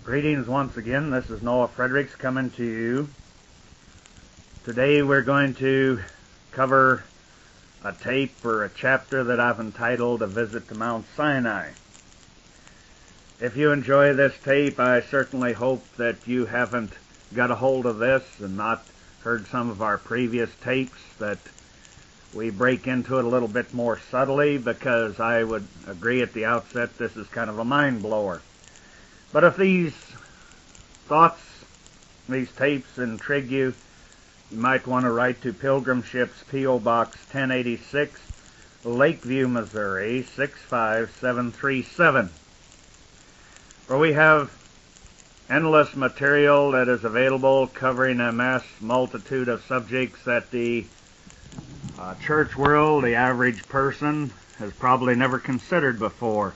Greetings once again. This is Fredericks coming to you. Today we're going to cover a tape or a chapter that I've entitled A Visit to Mount Sinai. If you enjoy this tape, I certainly hope that you haven't got a hold of this and not heard some of our previous tapes, that we break into it a little bit more subtly, because I would agree at the outset this is kind of a mind blower. But if these thoughts, these tapes intrigue you, you might want to write to Pilgrim Ships, P.O. Box 1086, Lakeview, Missouri 65737, where we have endless material that is available covering a mass multitude of subjects that the church world, the average person, has probably never considered before.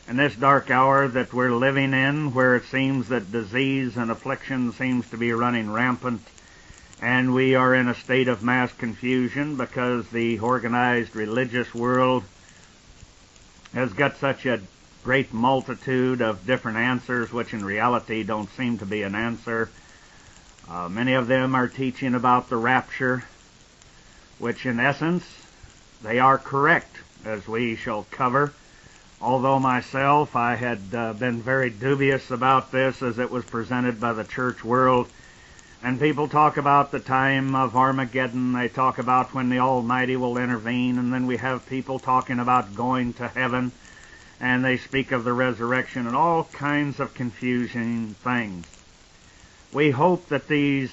In this dark hour that we're living in, where it seems that disease and affliction seems to be running rampant, and we are in a state of mass confusion because the organized religious world has got such a great multitude of different answers, which in reality don't seem to be an answer. Many of them are teaching about the rapture, which in essence, they are correct, as we shall cover. Although myself, I had been very dubious about this as it was presented by the church world. And people talk about the time of Armageddon. They talk about when the Almighty will intervene. And then we have people talking about going to heaven. And they speak of the resurrection and all kinds of confusing things. We hope that these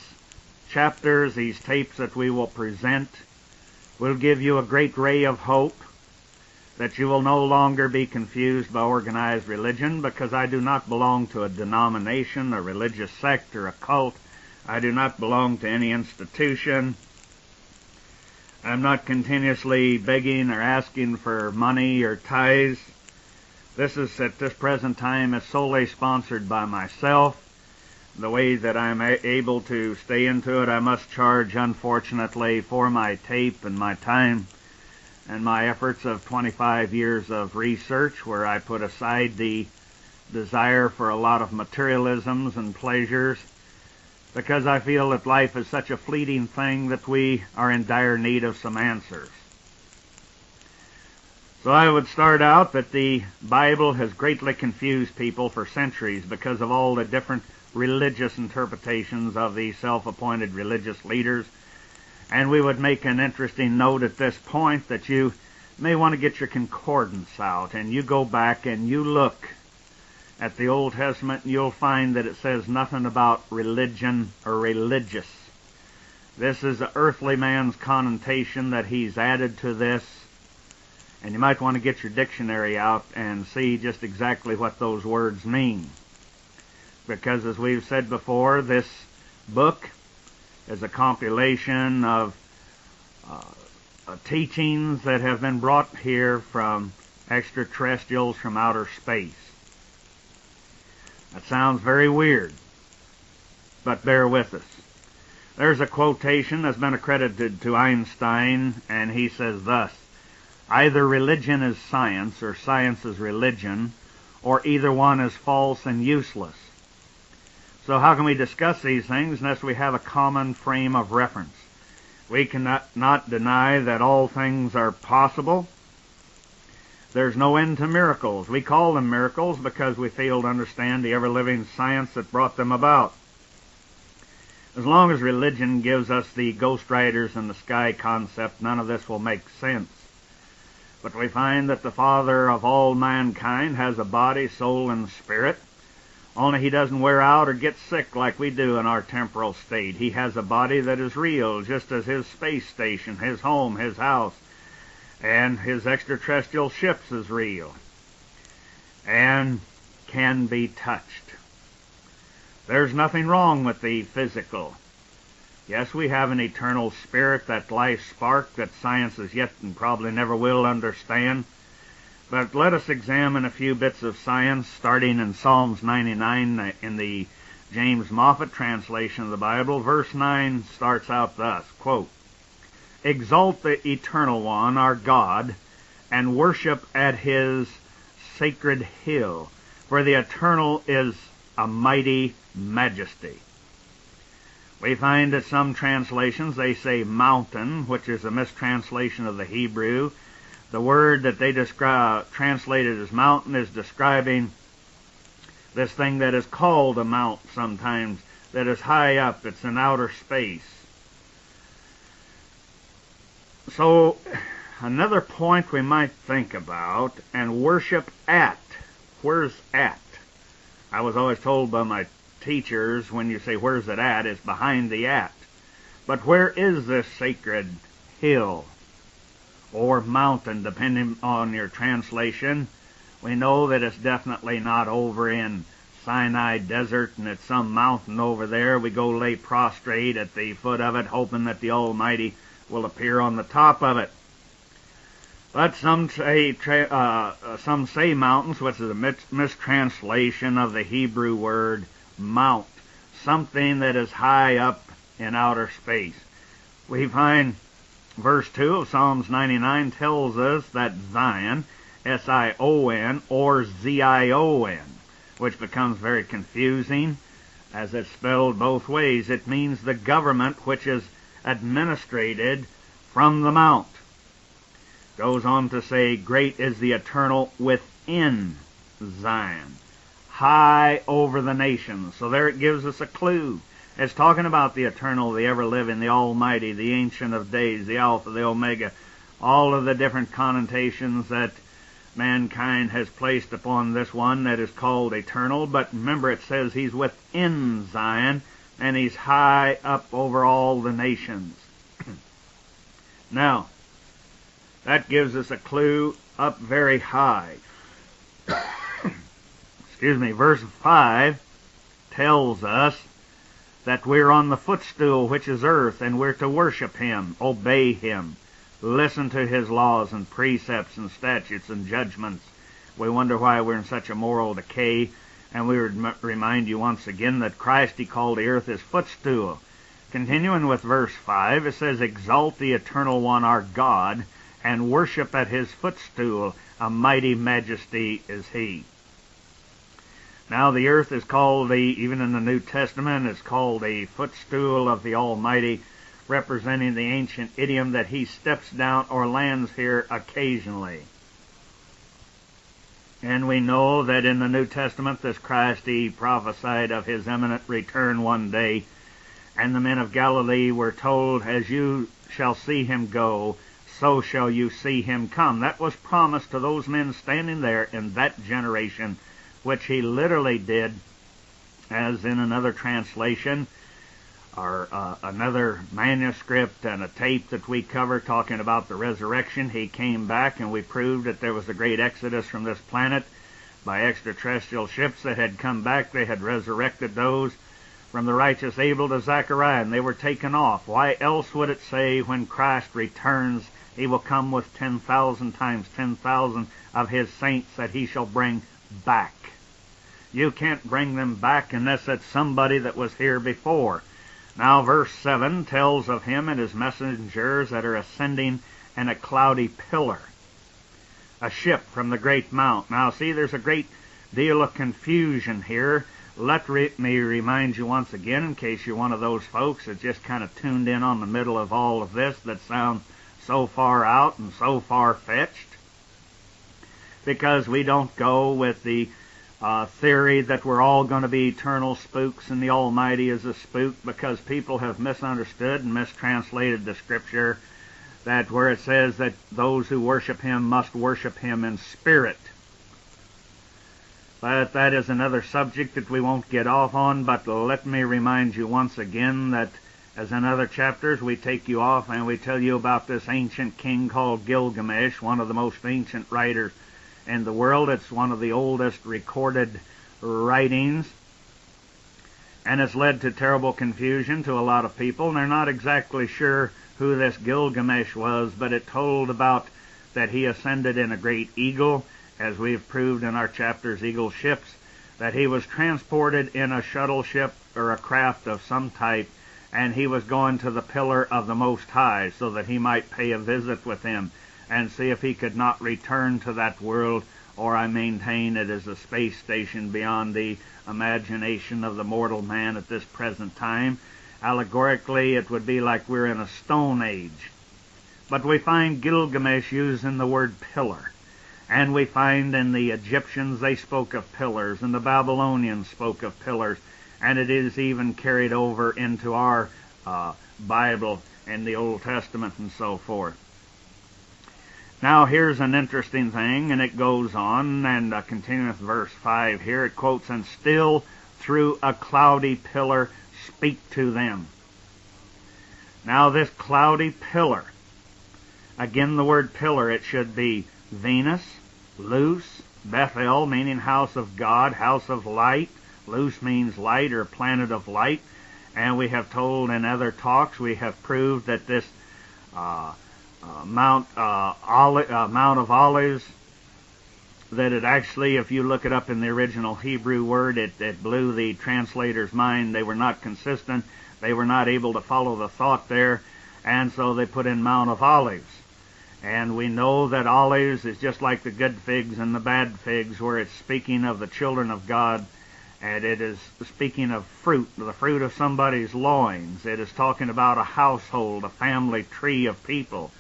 chapters, these tapes that we will present, will give you a great ray of hope, that you will no longer be confused by organized religion, because I do not belong to a denomination, a religious sect, or a cult. I do not belong to any institution. I'm not continuously begging or asking for money or tithes. This is, at this present time, is solely sponsored by myself. The way that I'm able to stay into it, I must charge, unfortunately, for my tape and my time and my efforts of 25 years of research, where I put aside the desire for a lot of materialisms and pleasures, because I feel that life is such a fleeting thing that we are in dire need of some answers. So I would start out that the Bible has greatly confused people for centuries because of all the different religious interpretations of the self-appointed religious leaders. And we would make an interesting note at this point that you may want to get your concordance out and you go back and you look at the Old Testament, and you'll find that it says nothing about religion or religious. This is the earthly man's connotation that he's added to this. And you might want to get your dictionary out and see just exactly what those words mean. Because as we've said before, this book is a compilation of teachings that have been brought here from extraterrestrials from outer space. That sounds very weird, but bear with us. There's a quotation that's been accredited to Einstein, and he says thus: either religion is science or science is religion, or either one is false and useless. So how can we discuss these things unless we have a common frame of reference? We cannot not deny that all things are possible. There's no end to miracles. We call them miracles because we fail to understand the ever-living science that brought them about. As long as religion gives us the ghost riders in the sky concept, none of this will make sense. But we find that the Father of all mankind has a body, soul, and spirit. Only he doesn't wear out or get sick like we do in our temporal state. He has a body that is real, just as his space station, his home, his house, and his extraterrestrial ships is real and can be touched. There's nothing wrong with the physical. Yes, we have an eternal spirit, that life spark that science has yet and probably never will understand. But let us examine a few bits of science, starting in Psalms 99 in the James Moffat translation of the Bible. Verse 9 starts out thus, quote, exalt the Eternal One, our God, and worship at his sacred hill, for the Eternal is a mighty majesty. We find that some translations, they say mountain, which is a mistranslation of the Hebrew. The word that they translated as mountain is describing this thing that is called a mount sometimes, that is high up, it's in outer space. So, another point we might think about, and worship at. Where's at? I was always told by my teachers, when you say where's it at, it's behind the at. But where is this sacred hill or mountain, depending on your translation? We know that it's definitely not over in Sinai Desert and it's some mountain over there. We go lay prostrate at the foot of it, hoping that the Almighty will appear on the top of it. But some say mountains, which is a mistranslation of the Hebrew word mount, something that is high up in outer space. We find verse 2 of Psalms 99 tells us that Zion, S-I-O-N, or Z-I-O-N, which becomes very confusing as it's spelled both ways. It means the government which is administrated from the mount. Goes on to say, great is the eternal within Zion, high over the nations. So there it gives us a clue. It's talking about the eternal, the ever-living, the almighty, the ancient of days, the alpha, the omega, all of the different connotations that mankind has placed upon this one that is called eternal. But remember, it says he's within Zion, and he's high up over all the nations. Now, that gives us a clue up very high. Excuse me, verse 5 tells us that we're on the footstool, which is earth, and we're to worship him, obey him, listen to his laws and precepts and statutes and judgments. We wonder why we're in such a moral decay, and we would remind you once again that Christ, he called the earth his footstool. Continuing with verse 5, it says, exalt the eternal one, our God, and worship at his footstool. A mighty majesty is he. Now the earth is called, even in the New Testament, is called the footstool of the Almighty, representing the ancient idiom that he steps down or lands here occasionally. And we know that in the New Testament, this Christ, he prophesied of his imminent return one day, and the men of Galilee were told, as you shall see him go, so shall you see him come. That was promised to those men standing there in that generation, which he literally did, as in another translation, or another manuscript and a tape that we cover talking about the resurrection. He came back, and we proved that there was a great exodus from this planet by extraterrestrial ships that had come back. They had resurrected those from the righteous Abel to Zechariah, and they were taken off. Why else would it say when Christ returns, he will come with 10,000 times 10,000 of his saints that he shall bring back? You can't bring them back unless it's somebody that was here before. Now verse 7 tells of him and his messengers that are ascending in a cloudy pillar, a ship from the great mount. Now see, there's a great deal of confusion here. Let me remind you once again, in case you're one of those folks that just kind of tuned in on the middle of all of this, that sound so far out and so far-fetched, because we don't go with the theory that we're all going to be eternal spooks and the Almighty is a spook, because people have misunderstood and mistranslated the Scripture, that where it says that those who worship him must worship him in spirit. But that is another subject that we won't get off on. But let me remind you once again that, as in other chapters, we take you off and we tell you about this ancient king called Gilgamesh, one of the most ancient writers in the world. It's one of the oldest recorded writings, and it's led to terrible confusion to a lot of people, and they're not exactly sure who this Gilgamesh was, but it told about that he ascended in a great eagle, as we've proved in our chapters, eagle ships, that he was transported in a shuttle ship or a craft of some type, and he was going to the pillar of the Most High so that he might pay a visit with him and see if he could not return to that world or I maintain it is a space station beyond the imagination of the mortal man at this present time. Allegorically, it would be like we're in a stone age. But we find Gilgamesh using the word pillar. And we find in the Egyptians they spoke of pillars, and the Babylonians spoke of pillars. And it is even carried over into our Bible and the Old Testament and so forth. Now here's an interesting thing, and it goes on, and continuing with verse 5 here, it quotes, "And still through a cloudy pillar speak to them." Now this cloudy pillar, again the word pillar, it should be Venus, Luz, Bethel, meaning house of God, house of light. Luz means light or planet of light. And we have told in other talks, we have proved that this Mount of Olives, that it actually, if you look it up in the original Hebrew word, it blew the translator's mind. They were not consistent. They were not able to follow the thought there, and so they put in Mount of Olives. And we know that olives is just like the good figs and the bad figs, where it's speaking of the children of God, and it is speaking of fruit, the fruit of somebody's loins. It is talking about a household, a family tree of people.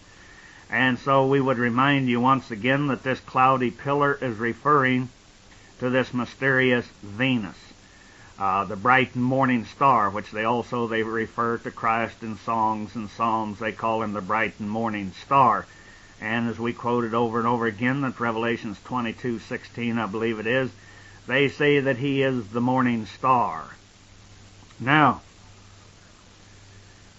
And so we would remind you once again that this cloudy pillar is referring to this mysterious Venus, the bright and morning star, which they refer to Christ in songs and psalms. They call him the bright and morning star. And as we quoted over and over again, that Revelations 22:16, I believe it is, they say that he is the morning star. Now,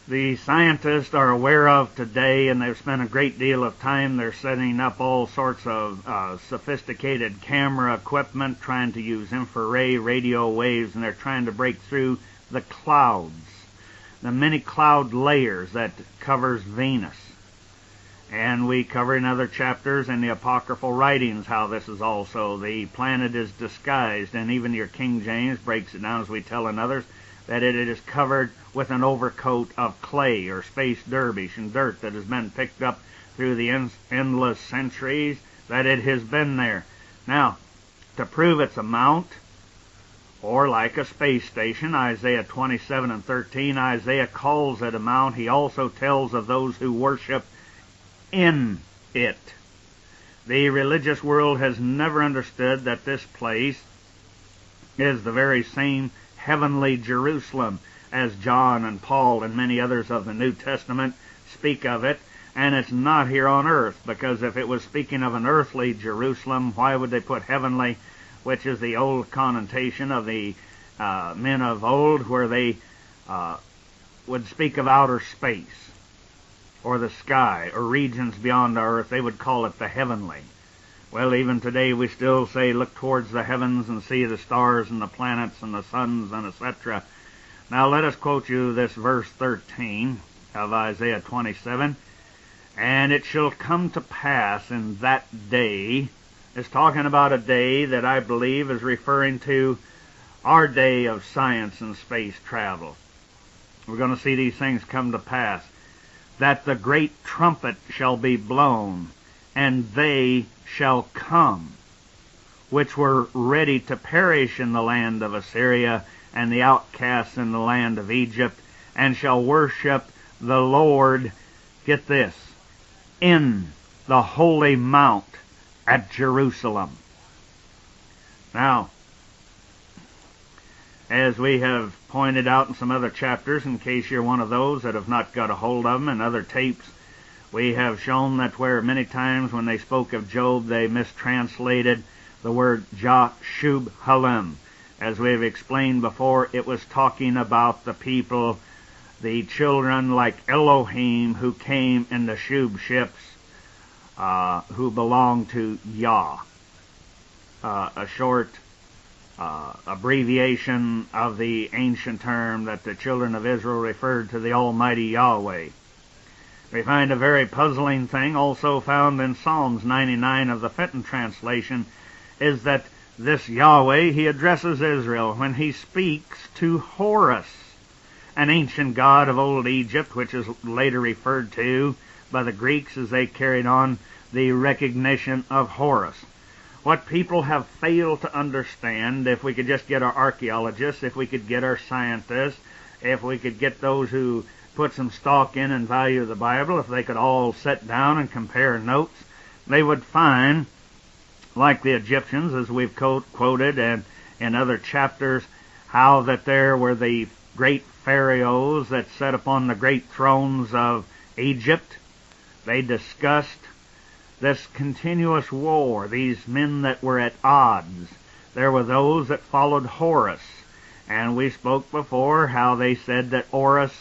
the scientists are aware of today, and they've spent a great deal of time, they're setting up all sorts of sophisticated camera equipment, trying to use infrared radio waves, and they're trying to break through the clouds, the many cloud layers that covers Venus. And we cover in other chapters in the apocryphal writings how this is also, the planet is disguised, and even your King James breaks it down, as we tell in others, that it is covered with an overcoat of clay or space derbish and dirt that has been picked up through the endless centuries, that it has been there. Now, to prove it's a mount, or like a space station, Isaiah 27:13, Isaiah calls it a mount. He also tells of those who worship in it. The religious world has never understood that this place is the very same heavenly Jerusalem as John and Paul and many others of the New Testament speak of it, and it's not here on earth, because if it was speaking of an earthly Jerusalem, why would they put heavenly, which is the old connotation of the men of old, where they would speak of outer space or the sky, or regions beyond our earth. They would call it the heavenly. Well, even today we still say, look towards the heavens and see the stars and the planets and the suns and etc. Now let us quote you this verse 13 of Isaiah 27. "And it shall come to pass in that day," is talking about a day that I believe is referring to our day of science and space travel. We're going to see these things come to pass. "That the great trumpet shall be blown, and they shall come, which were ready to perish in the land of Assyria, and the outcasts in the land of Egypt, and shall worship the Lord," get this, "in the holy mount at Jerusalem." Now, as we have pointed out in some other chapters, in case you're one of those that have not got a hold of them, and other tapes, we have shown that where many times when they spoke of Job, they mistranslated the word Jashub-Halem. As we have explained before, it was talking about the people, the children like Elohim, who came in the Shub ships, who belonged to Yah. A short abbreviation of the ancient term that the children of Israel referred to the Almighty Yahweh. We find a very puzzling thing also found in Psalms 99 of the Fenton translation, is that this Yahweh, he addresses Israel when he speaks to Horus, an ancient god of old Egypt, which is later referred to by the Greeks as they carried on the recognition of Horus. what people have failed to understand, if we could just get our archaeologists, if we could get our scientists, if we could get those who put some stock in and value the Bible, if they could all sit down and compare notes, they would find, like the Egyptians, as we've quoted and in other chapters, how that there were the great pharaohs that sat upon the great thrones of Egypt. They discussed this continuous war, these men that were at odds. There were those that followed Horus, and we spoke before how they said that Horus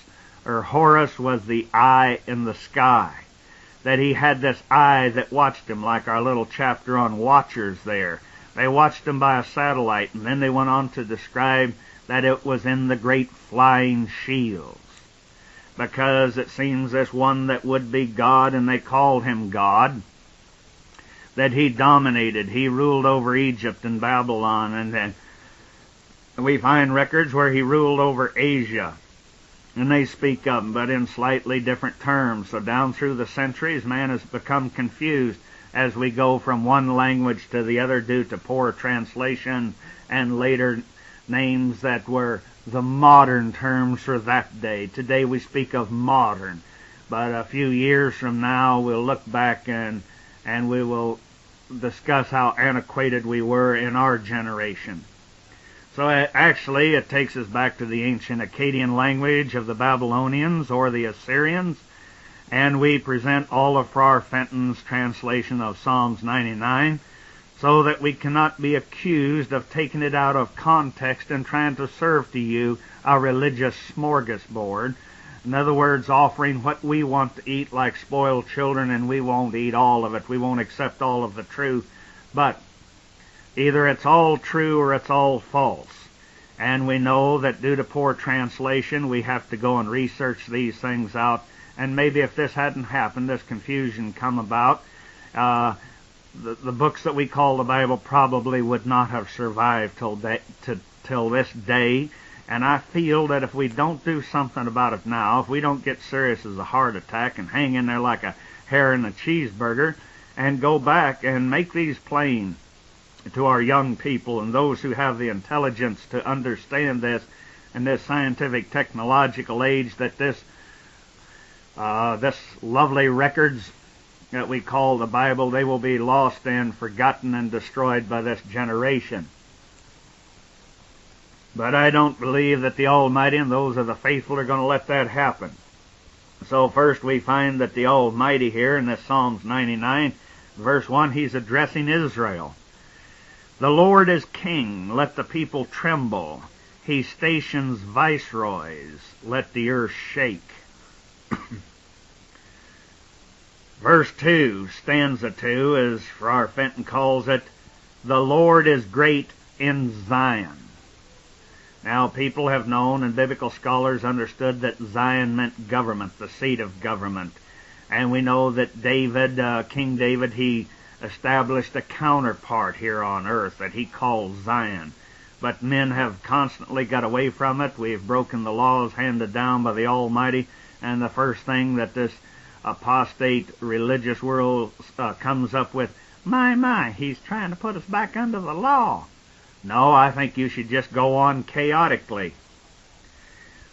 was the eye in the sky, that he had this eye that watched him, like our little chapter on watchers there. They watched him by a satellite, and then they went on to describe that it was in the great flying shields, because it seems this one that would be God, and they called him God, that he dominated, he ruled over Egypt and Babylon, and then we find records where he ruled over Asia, and they speak of him, but in slightly different terms. So down through the centuries, man has become confused as we go from one language to the other due to poor translation and later names that were the modern terms for that day. Today we speak of modern, but a few years from now we'll look back and we will discuss how antiquated we were in our generation. So actually it takes us back to the ancient Akkadian language of the Babylonians or the Assyrians, and we present all of Farrar Fenton's translation of Psalms 99 so that we cannot be accused of taking it out of context and trying to serve to you a religious smorgasbord. In other words, offering what we want to eat like spoiled children, and we won't eat all of it. We won't accept all of the truth. But either it's all true or it's all false. And we know that due to poor translation, we have to go and research these things out. And maybe if this hadn't happened, this confusion come about, the books that we call the Bible probably would not have survived till this day. And I feel that if we don't do something about it now, if we don't get serious as a heart attack and hang in there like a hare in a cheeseburger and go back and make these plain to our young people and those who have the intelligence to understand this in this scientific technological age, that this lovely records that we call the Bible, they will be lost and forgotten and destroyed by this generation. But I don't believe that the Almighty and those of the faithful are going to let that happen. So first we find that the Almighty here in this Psalms 99, verse 1, he's addressing Israel. The Lord is king, let the people tremble. He stations viceroys, let the earth shake. Verse 2, stanza 2, as Farrar Fenton calls it, the Lord is great in Zion. Now, people have known, and biblical scholars understood, that Zion meant government, the seat of government. And we know that David, King David, he established a counterpart here on earth that he called Zion. But men have constantly got away from it. We've broken the laws handed down by the Almighty, and the first thing that this apostate religious world comes up with, my, he's trying to put us back under the law. No, I think you should just go on chaotically.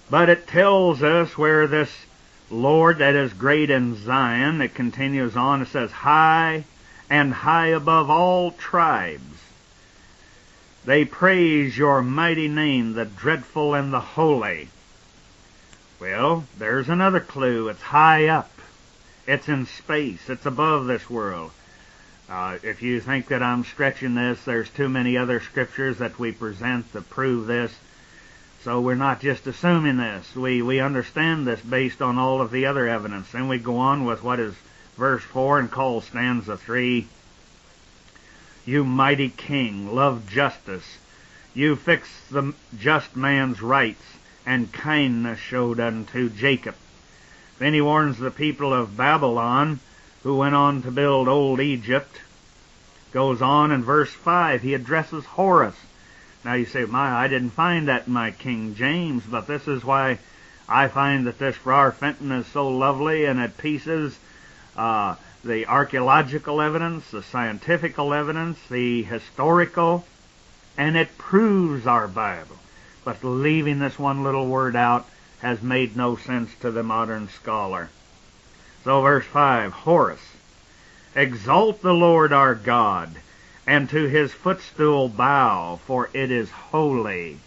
But it tells us where this Lord that is great in Zion, it continues on, it says, high and high above all tribes. They praise your mighty name, the dreadful and the holy. Well, there's another clue. It's high up. It's in space. It's above this world. If you think that I'm stretching this, there's too many other scriptures that we present that prove this. So we're not just assuming this. We understand this based on all of the other evidence. Then we go on with what is verse 4 and call stanza 3. You mighty king, love justice. You fix the just man's rights, and kindness showed unto Jacob. Then he warns the people of Babylon, who went on to build old Egypt. Goes on in verse 5, he addresses Horus. Now you say, I didn't find that in my King James, but this is why I find that this Farrar Fenton is so lovely and at pieces. the archaeological evidence, the scientific evidence, the historical, and it proves our Bible. But leaving this one little word out has made no sense to the modern scholar. So verse 5, Horus, exalt the Lord our God, and to his footstool bow, for it is holy.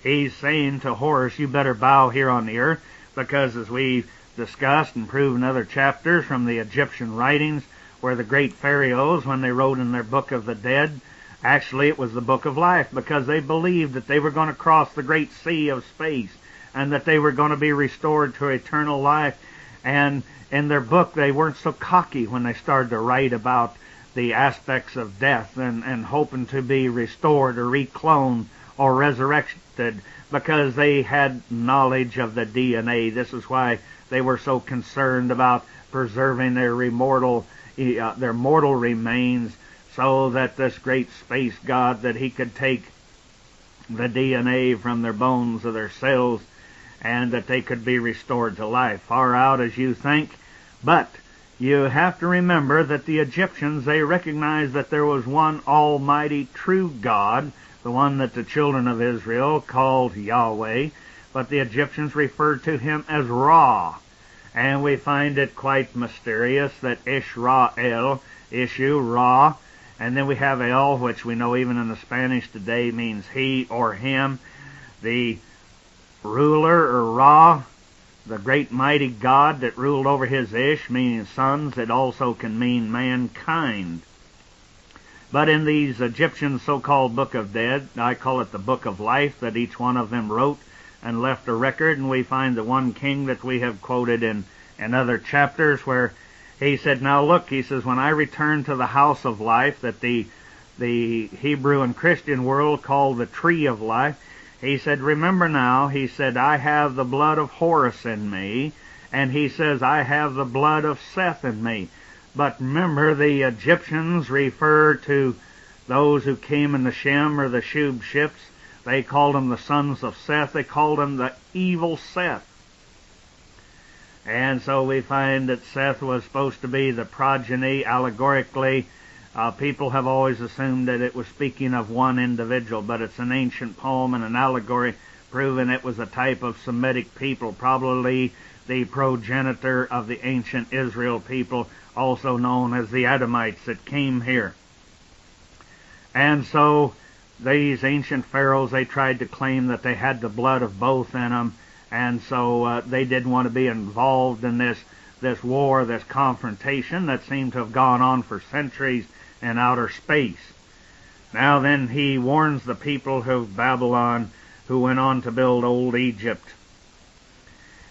He's saying to Horus, you better bow here on the earth, because as we've discussed and proved in other chapters from the Egyptian writings, where the great pharaohs, when they wrote in their book of the dead, actually it was the book of life, because they believed that they were going to cross the great sea of space, and that they were going to be restored to eternal life. And in their book, they weren't so cocky when they started to write about the aspects of death and hoping to be restored or recloned or resurrected, because they had knowledge of the DNA. This is why they were so concerned about preserving their mortal remains, so that this great space god, that he could take the DNA from their bones or their cells, and that they could be restored to life. Far out as you think, but you have to remember that the Egyptians, they recognized that there was one almighty true God, the one that the children of Israel called Yahweh, but the Egyptians referred to him as Ra. And we find it quite mysterious that Israel, Ishu, Ra, and then we have El, which we know even in the Spanish today means he or him. The ruler, or Ra, the great mighty God that ruled over his Ish, meaning sons. It also can mean mankind. But in these Egyptian so-called Book of Dead, I call it the Book of Life, that each one of them wrote and left a record, and we find the one king that we have quoted in other chapters, where he said, now look, he says, when I return to the house of life, that the Hebrew and Christian world called the tree of life, he said, remember now, he said, I have the blood of Horus in me, and he says, I have the blood of Seth in me. But remember, the Egyptians refer to those who came in the Shem or the Shub ships. They called them the sons of Seth. They called them the evil Seth. And so we find that Seth was supposed to be the progeny. Allegorically, people have always assumed that it was speaking of one individual, but it's an ancient poem and an allegory proving it was a type of Semitic people, probably the progenitor of the ancient Israel people, also known as the Edomites, that came here. And so these ancient pharaohs, they tried to claim that they had the blood of both in them, and so they didn't want to be involved in this war, this confrontation that seemed to have gone on for centuries in outer space. Now then, he warns the people of Babylon who went on to build old Egypt.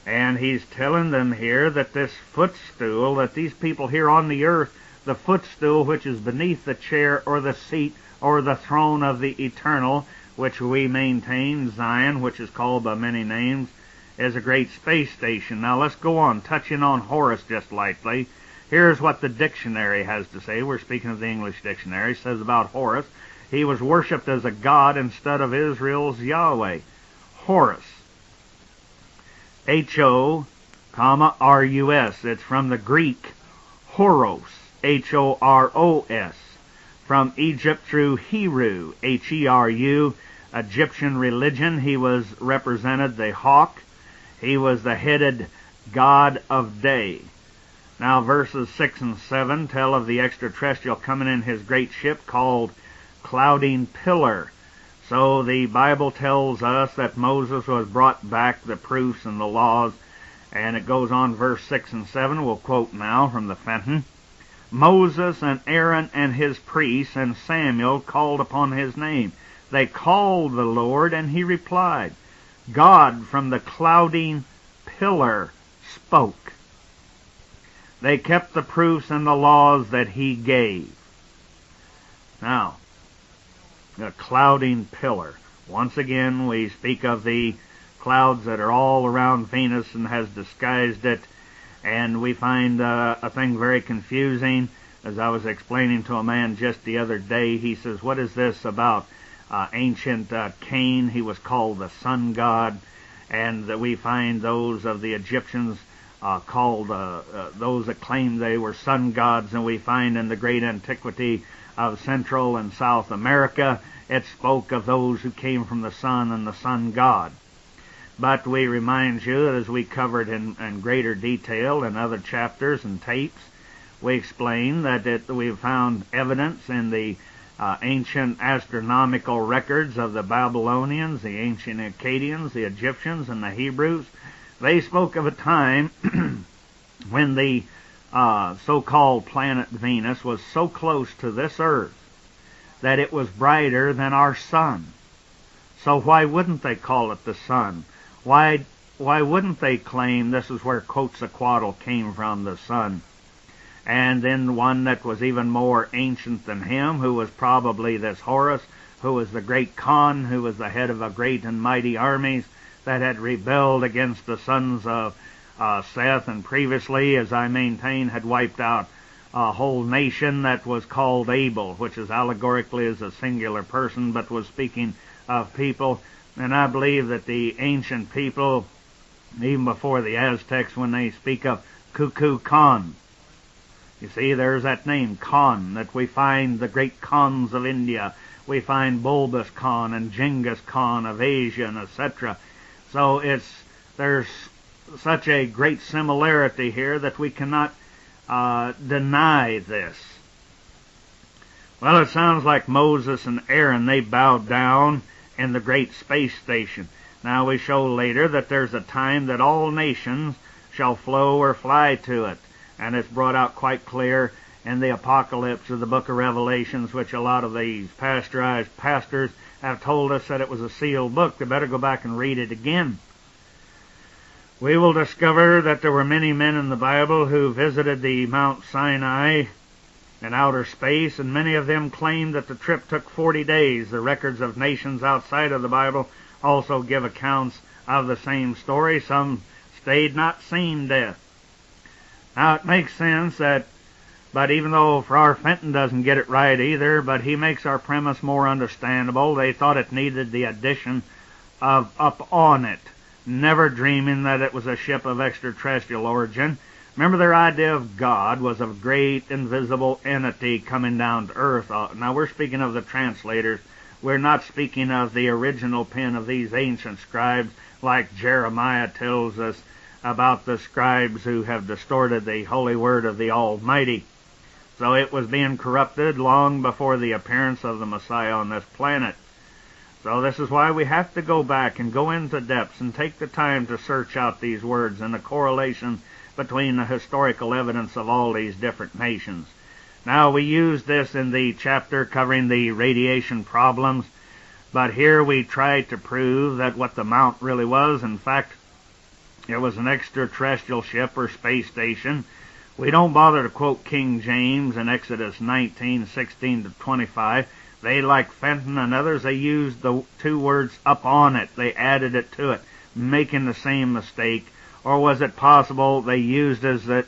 And he's telling them here that this footstool, that these people here on the earth, the footstool which is beneath the chair or the seat or the throne of the eternal, which we maintain, Zion, which is called by many names, is a great space station. Now let's go on, touching on Horus just lightly. Here's what the dictionary has to say. We're speaking of the English dictionary. It says about Horus, he was worshipped as a god instead of Israel's Yahweh. Horus, H-O, R-U-S. It's from the Greek Horos, H-O-R-O-S. From Egypt through Heru, H-E-R-U, Egyptian religion. He was represented the hawk. He was the headed god of day. Now verses 6 and 7 tell of the extraterrestrial coming in his great ship called Clouding Pillar. So the Bible tells us that Moses was brought back the proofs and the laws, and it goes on verse 6 and 7. We'll quote now from the Fenton. Moses and Aaron and his priests and Samuel called upon his name. They called the Lord, and he replied. God from the clouding pillar spoke. They kept the proofs and the laws that he gave. Now, the clouding pillar. Once again, we speak of the clouds that are all around Venus and has disguised it. And we find a thing very confusing. As I was explaining to a man just the other day, he says, what is this about ancient Cain? He was called the sun god. And that we find those of the Egyptians called those that claimed they were sun gods, and we find in the great antiquity of Central and South America, it spoke of those who came from the sun and the sun god. But we remind you that as we covered in greater detail in other chapters and tapes, we explain that we found evidence in the ancient astronomical records of the Babylonians, the ancient Akkadians, the Egyptians, and the Hebrews. They spoke of a time when the so-called planet Venus was so close to this Earth that it was brighter than our sun. So why wouldn't they call it the sun? Why wouldn't they claim this is where Quetzalcoatl came from, the sun? And then one that was even more ancient than him, who was probably this Horus, who was the great Khan, who was the head of a great and mighty armies that had rebelled against the sons of Seth, and previously, as I maintain, had wiped out a whole nation that was called Abel, which is allegorically as a singular person, but was speaking of people. And I believe that the ancient people, even before the Aztecs, when they speak of Kuku Khan, you see, there's that name, Khan, that we find the great Khans of India. We find Bulbus Khan and Genghis Khan of Asia, and etc. So there's such a great similarity here that we cannot deny this. Well, it sounds like Moses and Aaron, they bowed down in the great space station. Now we show later that there's a time that all nations shall flow or fly to it. And it's brought out quite clear in the Apocalypse of the book of Revelations, which a lot of these pasteurized pastors have told us that it was a sealed book. They better go back and read it again. We will discover that there were many men in the Bible who visited the Mount Sinai in outer space, and many of them claimed that the trip took 40 days. The records of nations outside of the Bible also give accounts of the same story. Some stayed not seen death. Now, it makes sense but even though Farrar Fenton doesn't get it right either, but he makes our premise more understandable. They thought it needed the addition of up on it, never dreaming that it was a ship of extraterrestrial origin. Remember, their idea of God was a great invisible entity coming down to earth. Now, we're speaking of the translators. We're not speaking of the original pen of these ancient scribes, like Jeremiah tells us about the scribes who have distorted the holy word of the Almighty. So it was being corrupted long before the appearance of the Messiah on this planet. So this is why we have to go back and go into depths and take the time to search out these words and the correlation between the historical evidence of all these different nations. Now, we use this in the chapter covering the radiation problems, but here we try to prove that what the mount really was, in fact, it was an extraterrestrial ship or space station. We don't bother to quote King James in Exodus 19:16-25. They, like Fenton and others, they used the two words up on it. They added it to it, making the same mistake. Or was it possible they used it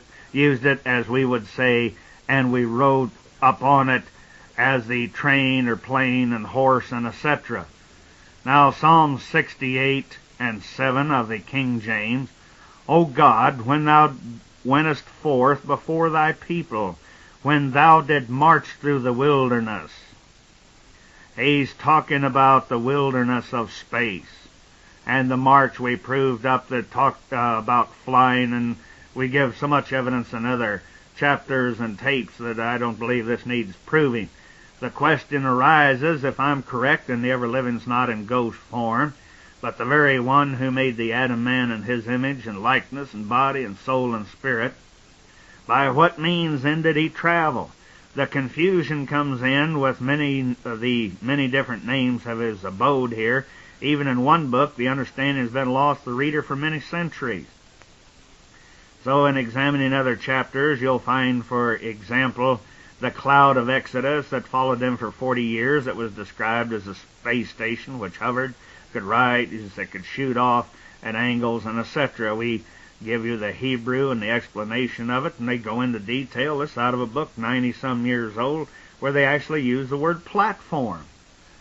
as we would say, and we rode up on it as the train or plane and horse and etc. Now, Psalm 68:7 of the King James, O God, when thou wentest forth before thy people, when thou did march through the wilderness. He's talking about the wilderness of space. And the march we proved up that talked about flying, and we give so much evidence in other chapters and tapes that I don't believe this needs proving. The question arises, if I'm correct, and the ever-living's not in ghost form, but the very one who made the Adam man in his image and likeness and body and soul and spirit, by what means then did he travel? The confusion comes in with many different names of his abode here. Even in one book, the understanding has been lost to the reader for many centuries. So in examining other chapters, you'll find, for example, the cloud of Exodus that followed them for 40 years. It was described as a space station which hovered, could write, it could shoot off at angles, and etc. We give you the Hebrew and the explanation of it, and they go into detail. This out of a book 90-some years old, where they actually use the word platform.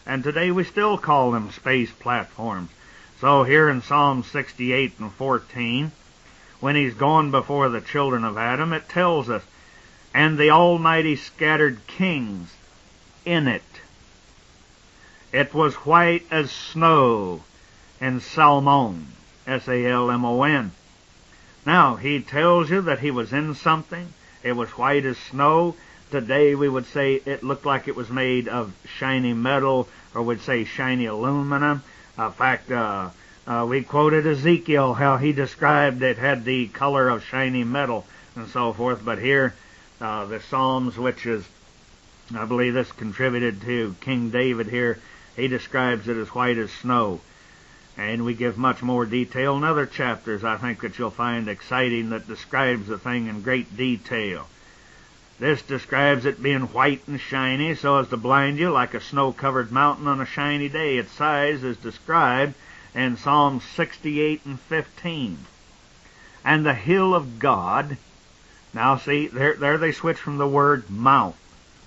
And today we still call them space platforms. So here in Psalm 68:14, when he's gone before the children of Adam, it tells us, and the Almighty scattered kings in it. It was white as snow and Salmon, S-A-L-M-O-N. Now, he tells you that he was in something. It was white as snow. Today we would say it looked like it was made of shiny metal, or would say shiny aluminum. In fact, we quoted Ezekiel, how he described it had the color of shiny metal and so forth. But here, the Psalms, which is, I believe this contributed to King David here, he describes it as white as snow. And we give much more detail in other chapters, I think, that you'll find exciting, that describes the thing in great detail. This describes it being white and shiny so as to blind you like a snow-covered mountain on a shiny day. Its size is described in Psalm 68 and 15. And the hill of God, now see, there they switch from the word mount,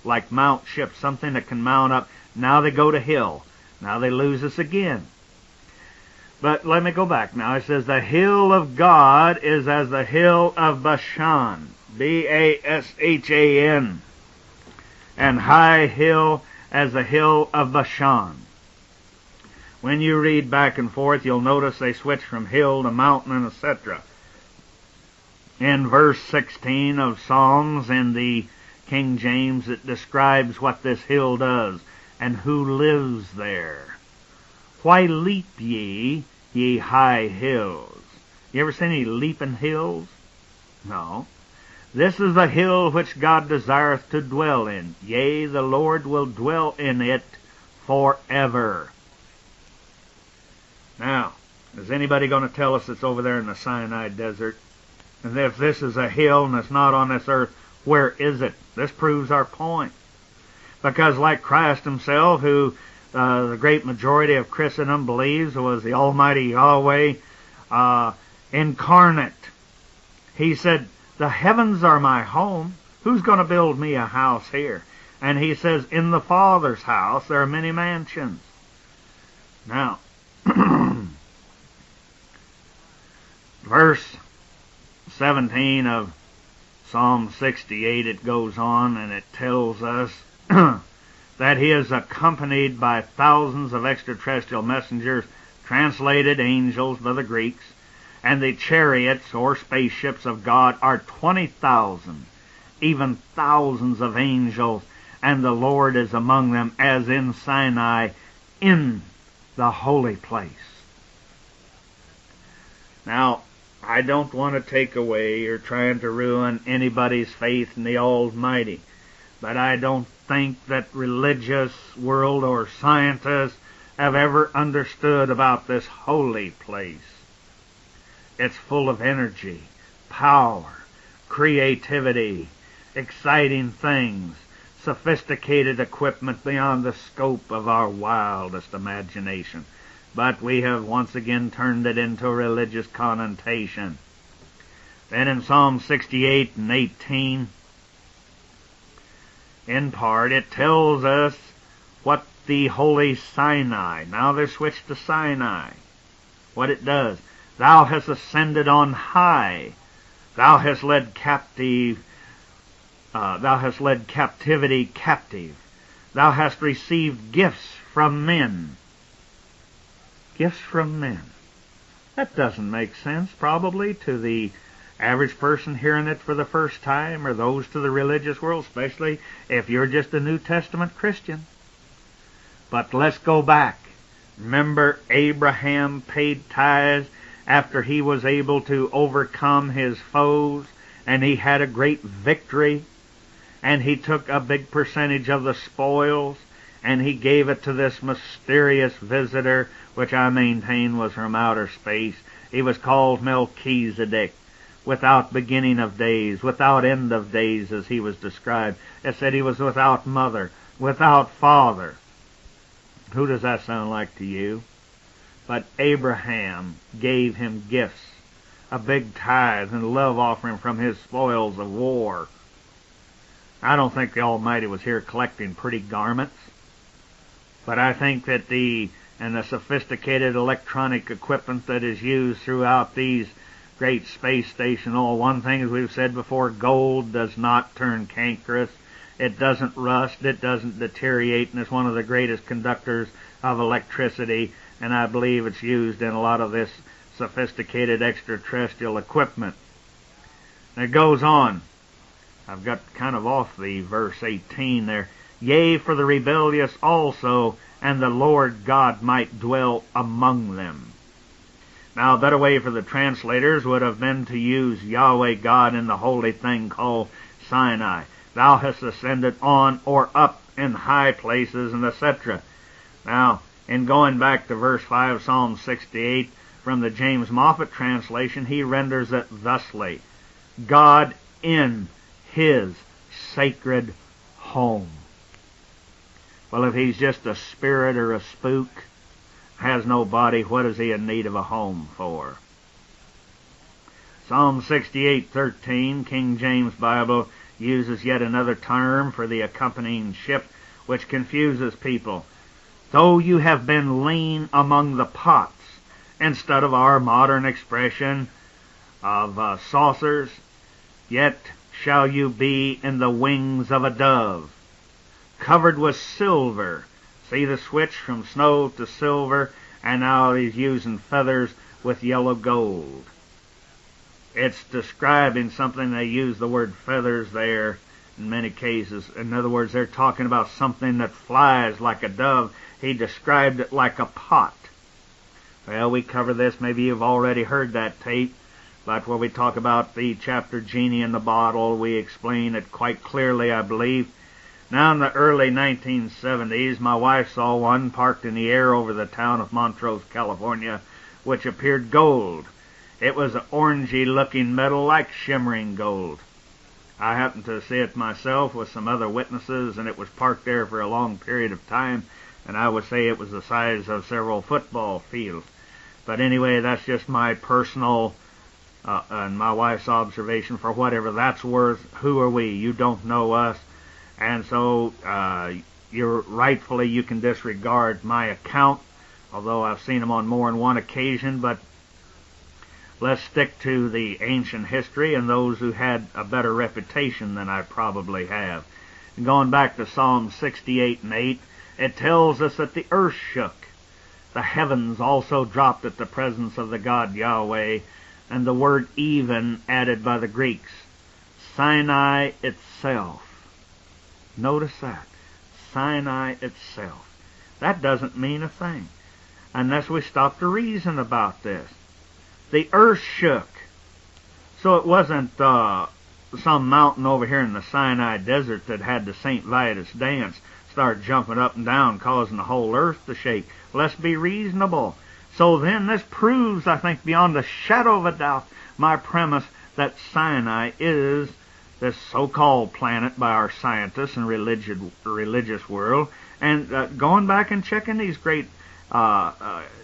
like mount ships, something that can mount up. Now they go to hill. Now they lose us again. But let me go back now. It says, the hill of God is as the hill of Bashan, B-A-S-H-A-N, and high hill as the hill of Bashan. When you read back and forth, you'll notice they switch from hill to mountain and etc. In verse 16 of Psalms in the King James, it describes what this hill does and who lives there. Why leap ye, ye high hills? You ever seen any leaping hills? No. This is the hill which God desireth to dwell in. Yea, the Lord will dwell in it forever. Now, is anybody going to tell us it's over there in the Sinai desert? And if this is a hill and it's not on this earth, where is it? This proves our point. Because like Christ himself, who the great majority of Christendom believes was the Almighty Yahweh incarnate, he said, the heavens are my home. Who's going to build me a house here? And he says, in the Father's house there are many mansions. Now, verse 17 of Psalm 68, it goes on and it tells us that he is accompanied by thousands of extraterrestrial messengers, translated angels by the Greeks, and the chariots or spaceships of God are 20,000, even thousands of angels, and the Lord is among them as in Sinai in the holy place. Now, I don't want to take away or trying to ruin anybody's faith in the Almighty, but I don't think that religious world or scientists have ever understood about this holy place. It's full of energy, power, creativity, exciting things, sophisticated equipment beyond the scope of our wildest imagination. But we have once again turned it into a religious connotation. Then in Psalm 68 and 18, in part, it tells us what the holy Sinai, now they're switched to Sinai, what it does. Thou hast ascended on high. Thou hast led captivity captive. Thou hast received gifts from men. Gifts from men. That doesn't make sense, probably, to the average person hearing it for the first time, or those to the religious world, especially if you're just a New Testament Christian. But let's go back. Remember, Abraham paid tithes after he was able to overcome his foes, and he had a great victory, and he took a big percentage of the spoils, and he gave it to this mysterious visitor, which I maintain was from outer space. He was called Melchizedek, without beginning of days, without end of days, as he was described. It said he was without mother, without father. Who does that sound like to you? But Abraham gave him gifts, a big tithe and love offering from his spoils of war. I don't think the Almighty was here collecting pretty garments, but I think that the sophisticated electronic equipment that is used throughout these great space station. Oh, one thing, as we've said before, gold does not turn cankerous. It doesn't rust. It doesn't deteriorate, and it's one of the greatest conductors of electricity, and I believe it's used in a lot of this sophisticated extraterrestrial equipment. And it goes on. I've got kind of off the verse 18 there. Yea, for the rebellious also, and the Lord God might dwell among them. Now, a better way for the translators would have been to use Yahweh God in the holy thing called Sinai. Thou hast ascended on or up in high places, and etc. Now, in going back to verse 5, Psalm 68, from the James Moffat translation, he renders it thusly: God in his sacred home. Well, if he's just a spirit or a spook, has no body, what is he in need of a home for? Psalm 68:13, King James Bible, uses yet another term for the accompanying ship, which confuses people. Though you have been lean among the pots, instead of our modern expression of saucers, yet shall you be in the wings of a dove, covered with silver. See the switch from snow to silver, and now he's using feathers with yellow gold. It's describing something. They use the word feathers there in many cases. In other words, they're talking about something that flies like a dove. He described it like a pot. Well, we cover this. Maybe you've already heard that tape. But where we talk about the chapter Genie in the Bottle, we explain it quite clearly, I believe. Now, in the early 1970s, my wife saw one parked in the air over the town of Montrose, California, which appeared gold. It was an orangey-looking metal like shimmering gold. I happened to see it myself with some other witnesses, and it was parked there for a long period of time, and I would say it was the size of several football fields. But anyway, that's just my personal and my wife's observation. For whatever that's worth, who are we? You don't know us. And so you can disregard my account, although I've seen them on more than one occasion. But let's stick to the ancient history and those who had a better reputation than I probably have. And going back to Psalm 68:8, it tells us that the earth shook. The heavens also dropped at the presence of the God Yahweh, and the word even added by the Greeks. Sinai itself. Notice that. Sinai itself. That doesn't mean a thing unless we stop to reason about this. The earth shook. So it wasn't some mountain over here in the Sinai desert that had the St. Vitus dance start jumping up and down, causing the whole earth to shake. Let's be reasonable. So then this proves, I think, beyond a shadow of a doubt, my premise that Sinai is this so-called planet by our scientists and religious world. And going back and checking these great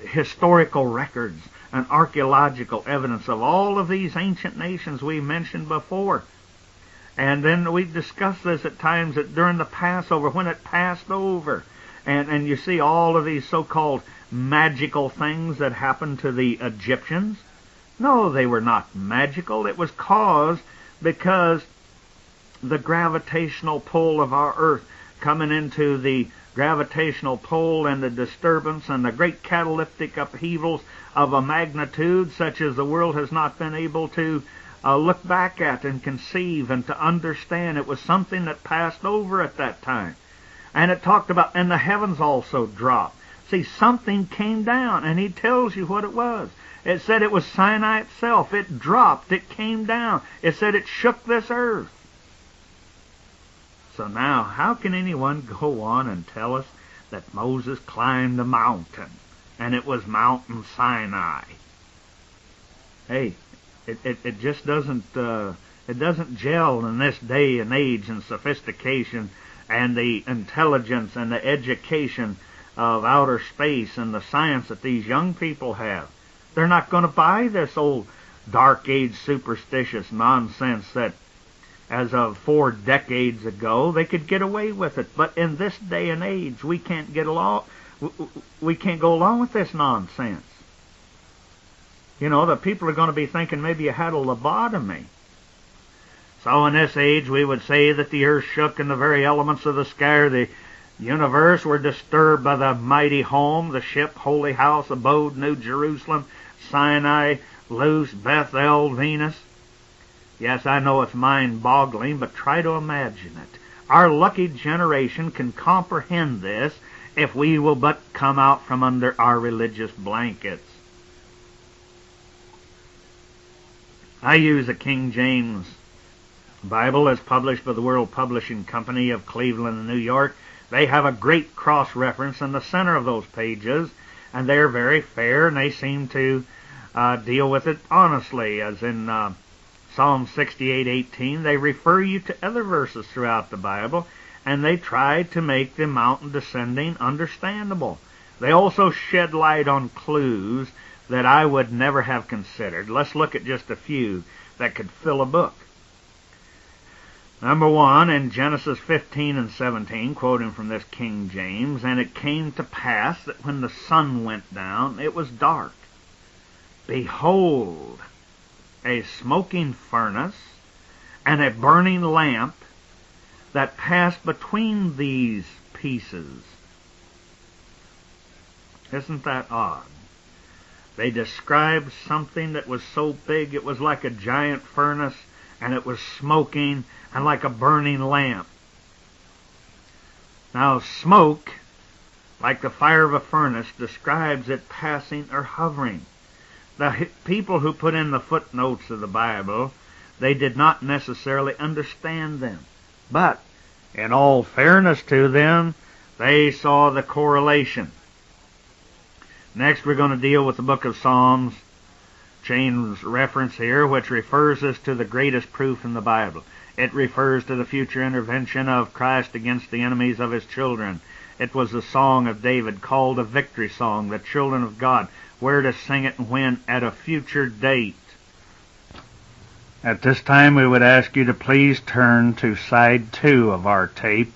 historical records and archaeological evidence of all of these ancient nations we mentioned before. And then we discussed this at times during the Passover, when it passed over. And you see all of these so-called magical things that happened to the Egyptians. No, they were not magical. It was caused because the gravitational pull of our earth coming into the gravitational pull and the disturbance and the great catalytic upheavals of a magnitude such as the world has not been able to look back at and conceive and to understand. It was something that passed over at that time. And it talked about, and the heavens also dropped. See, something came down, and he tells you what it was. It said it was Sinai itself. It dropped. It came down. It said it shook this earth. So now, how can anyone go on and tell us that Moses climbed a mountain, and it was Mountain Sinai? Hey, it just doesn't gel in this day and age and sophistication and the intelligence and the education of outer space and the science that these young people have. They're not going to buy this old dark age superstitious nonsense that as of 4 decades ago they could get away with it. But in this day and age we can't go along with this nonsense. The people are going to be thinking maybe you had a lobotomy. So in this age, we would say that the earth shook and the very elements of the sky or the universe were disturbed by the mighty home, the ship, holy house, abode, New Jerusalem, Sinai, Luz, Bethel, Venus. Yes, I know it's mind-boggling, but try to imagine it. Our lucky generation can comprehend this if we will but come out from under our religious blankets. I use a King James Bible as published by the World Publishing Company of Cleveland, New York. They have a great cross-reference in the center of those pages, and they're very fair, and they seem to deal with it honestly, as in Psalm 68:18. They refer you to other verses throughout the Bible, and they try to make the mountain descending understandable. They also shed light on clues that I would never have considered. Let's look at just a few that could fill a book. Number one, in Genesis 15 and 17, quoting from this King James, "And it came to pass that when the sun went down, it was dark. Behold, a smoking furnace and a burning lamp that passed between these pieces." Isn't that odd? They described something that was so big it was like a giant furnace, and it was smoking and like a burning lamp. Now, smoke, like the fire of a furnace, describes it passing or hovering. The people who put in the footnotes of the Bible, they did not necessarily understand them. But, in all fairness to them, they saw the correlation. Next, we're going to deal with the book of Psalms, James' reference here, which refers us to the greatest proof in the Bible. It refers to the future intervention of Christ against the enemies of his children. It was a song of David called a victory song, the children of God, where to sing it and when at a future date. At this time, we would ask you to please turn to side 2 of our tape,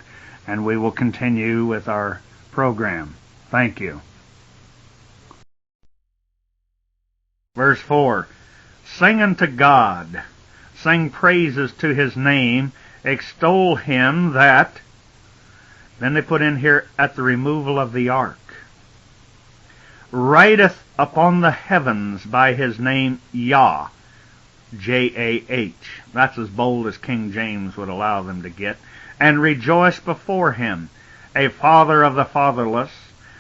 and we will continue with our program. Thank you. Verse 4, "Sing unto God, sing praises to his name, extol him that," then they put in here, "at the removal of the ark, rideth upon the heavens by his name Yah," J-A-H. That's as bold as King James would allow them to get. "And rejoice before him, a father of the fatherless,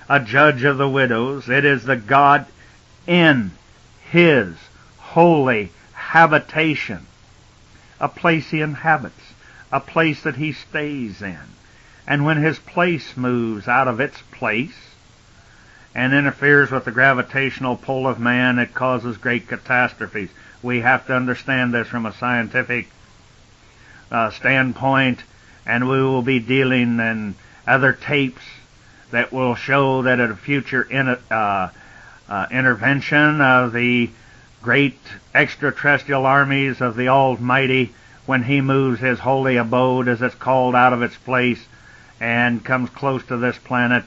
a judge of the widows. It is the God in his holy habitation," a place he inhabits, a place that he stays in. And when his place moves out of its place and interferes with the gravitational pull of man, it causes great catastrophes. We have to understand this from a scientific standpoint, and we will be dealing in other tapes that will show that at a future intervention of the great extraterrestrial armies of the Almighty, when he moves his holy abode, as it's called, out of its place and comes close to this planet,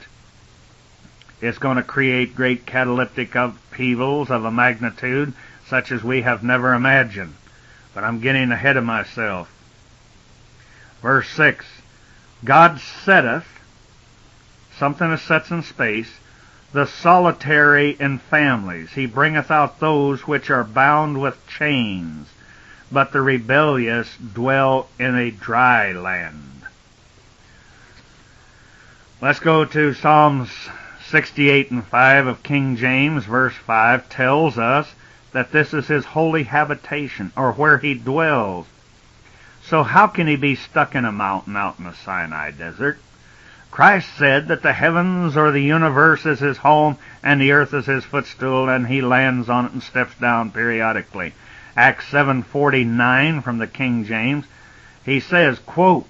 it's going to create great catalytic upheavals of a magnitude such as we have never imagined. But I'm getting ahead of myself. Verse 6, "God setteth," something that sets in space, "the solitary in families. He bringeth out those which are bound with chains, but the rebellious dwell in a dry land." Let's go to Psalms 68 and 5 of King James. Verse 5 tells us that this is his holy habitation, or where he dwells. So how can he be stuck in a mountain out in the Sinai desert? Christ said that the heavens or the universe is his home and the earth is his footstool, and he lands on it and steps down periodically. Acts 7:49 from the King James, he says, quote,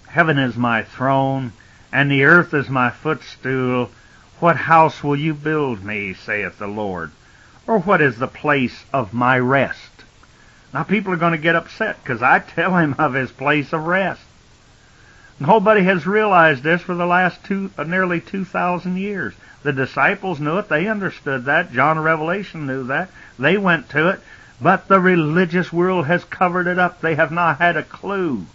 "Heaven is my throne, and the earth is my footstool. What house will you build me, saith the Lord? Or what is the place of my rest?" Now people are going to get upset because I tell him of his place of rest. Nobody has realized this for the last nearly 2,000 years. The disciples knew it. They understood that. John of Revelation knew that. They went to it. But the religious world has covered it up. They have not had a clue.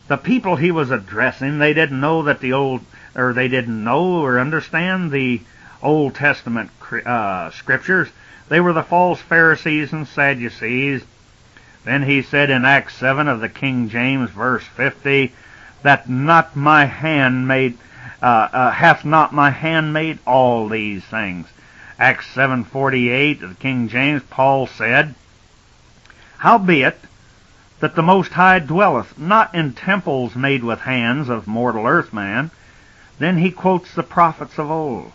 The people he was addressing, they didn't know that they didn't know or understand the Old Testament scriptures. They were the false Pharisees and Sadducees. Then he said in Acts 7 of the King James, verse 50, that not my hand made, hath not my hand made all these things. Acts 7:48 of the King James, Paul said, howbeit that the Most High dwelleth not in temples made with hands of mortal earthman. Then he quotes the prophets of old,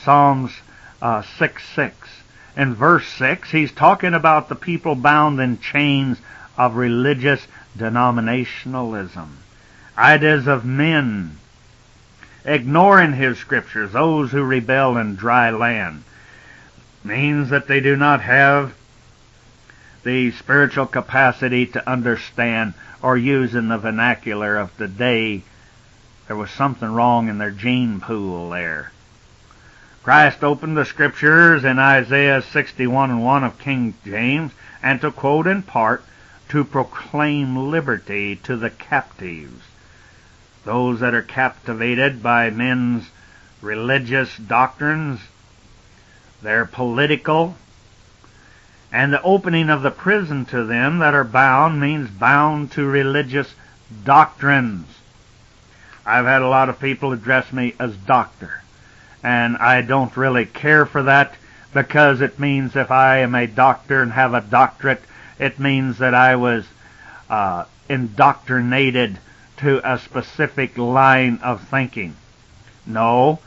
Psalms 6:6. In verse 6, he's talking about the people bound in chains of religious denominationalism, ideas of men, ignoring his scriptures, those who rebel in dry land. Means that they do not have the spiritual capacity to understand or use in the vernacular of today. There was something wrong in their gene pool there. Christ opened the scriptures in Isaiah 61:1 of King James, and to quote in part, to proclaim liberty to the captives. Those that are captivated by men's religious doctrines, their political, and the opening of the prison to them that are bound means bound to religious doctrines. I've had a lot of people address me as doctor, and I don't really care for that, because it means if I am a doctor and have a doctorate, it means that I was indoctrinated to a specific line of thinking. No,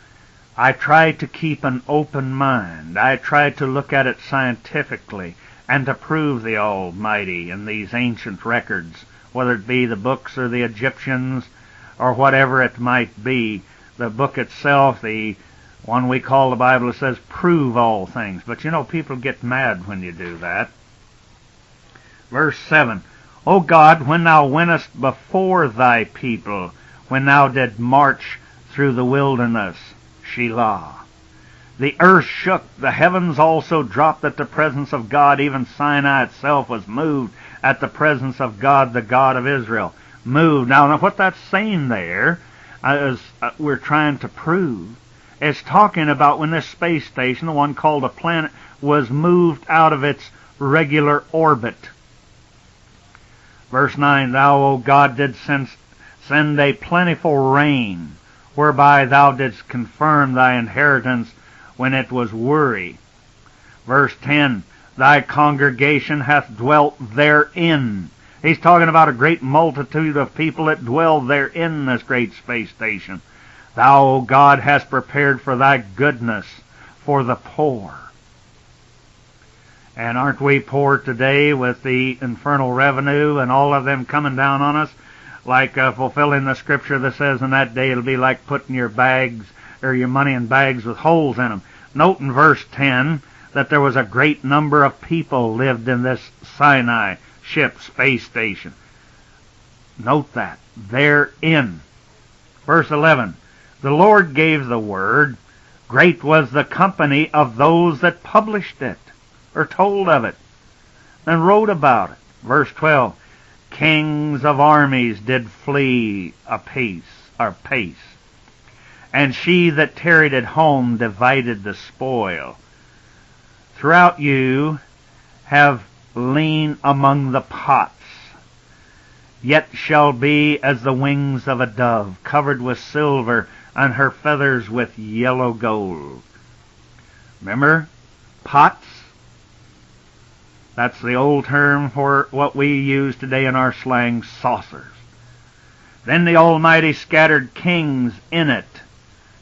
I try to keep an open mind. I try to look at it scientifically and to prove the Almighty in these ancient records, whether it be the books or the Egyptians or whatever it might be. The book itself, the one we call the Bible, it says, prove all things. But you know, people get mad when you do that. Verse 7, O God, when thou wentest before thy people, when thou did march through the wilderness, Shelah. The earth shook, the heavens also dropped at the presence of God, even Sinai itself was moved at the presence of God, the God of Israel. Moved. Now what that's saying there, as we're trying to prove, it's talking about when this space station, the one called a planet, was moved out of its regular orbit. Verse 9, Thou, O God, didst send a plentiful rain, whereby thou didst confirm thy inheritance when it was weary. Verse 10, Thy congregation hath dwelt therein. He's talking about a great multitude of people that dwell therein, this great space station. Thou, O God, hast prepared for thy goodness for the poor. And aren't we poor today with the infernal revenue and all of them coming down on us? Like fulfilling the scripture that says in that day it'll be like putting your bags or your money in bags with holes in them. Note in verse 10 that there was a great number of people lived in this Sinai ship space station. Note that. Therein. Verse 11. The Lord gave the word. Great was the company of those that published it, or told of it, and wrote about it. Verse 12. Kings of armies did flee apace, and she that tarried at home divided the spoil. Throughout you have lain among the pots, yet shall be as the wings of a dove, covered with silver, and her feathers with yellow gold. Remember, pots? That's the old term for what we use today in our slang, saucers. Then the Almighty scattered kings in it.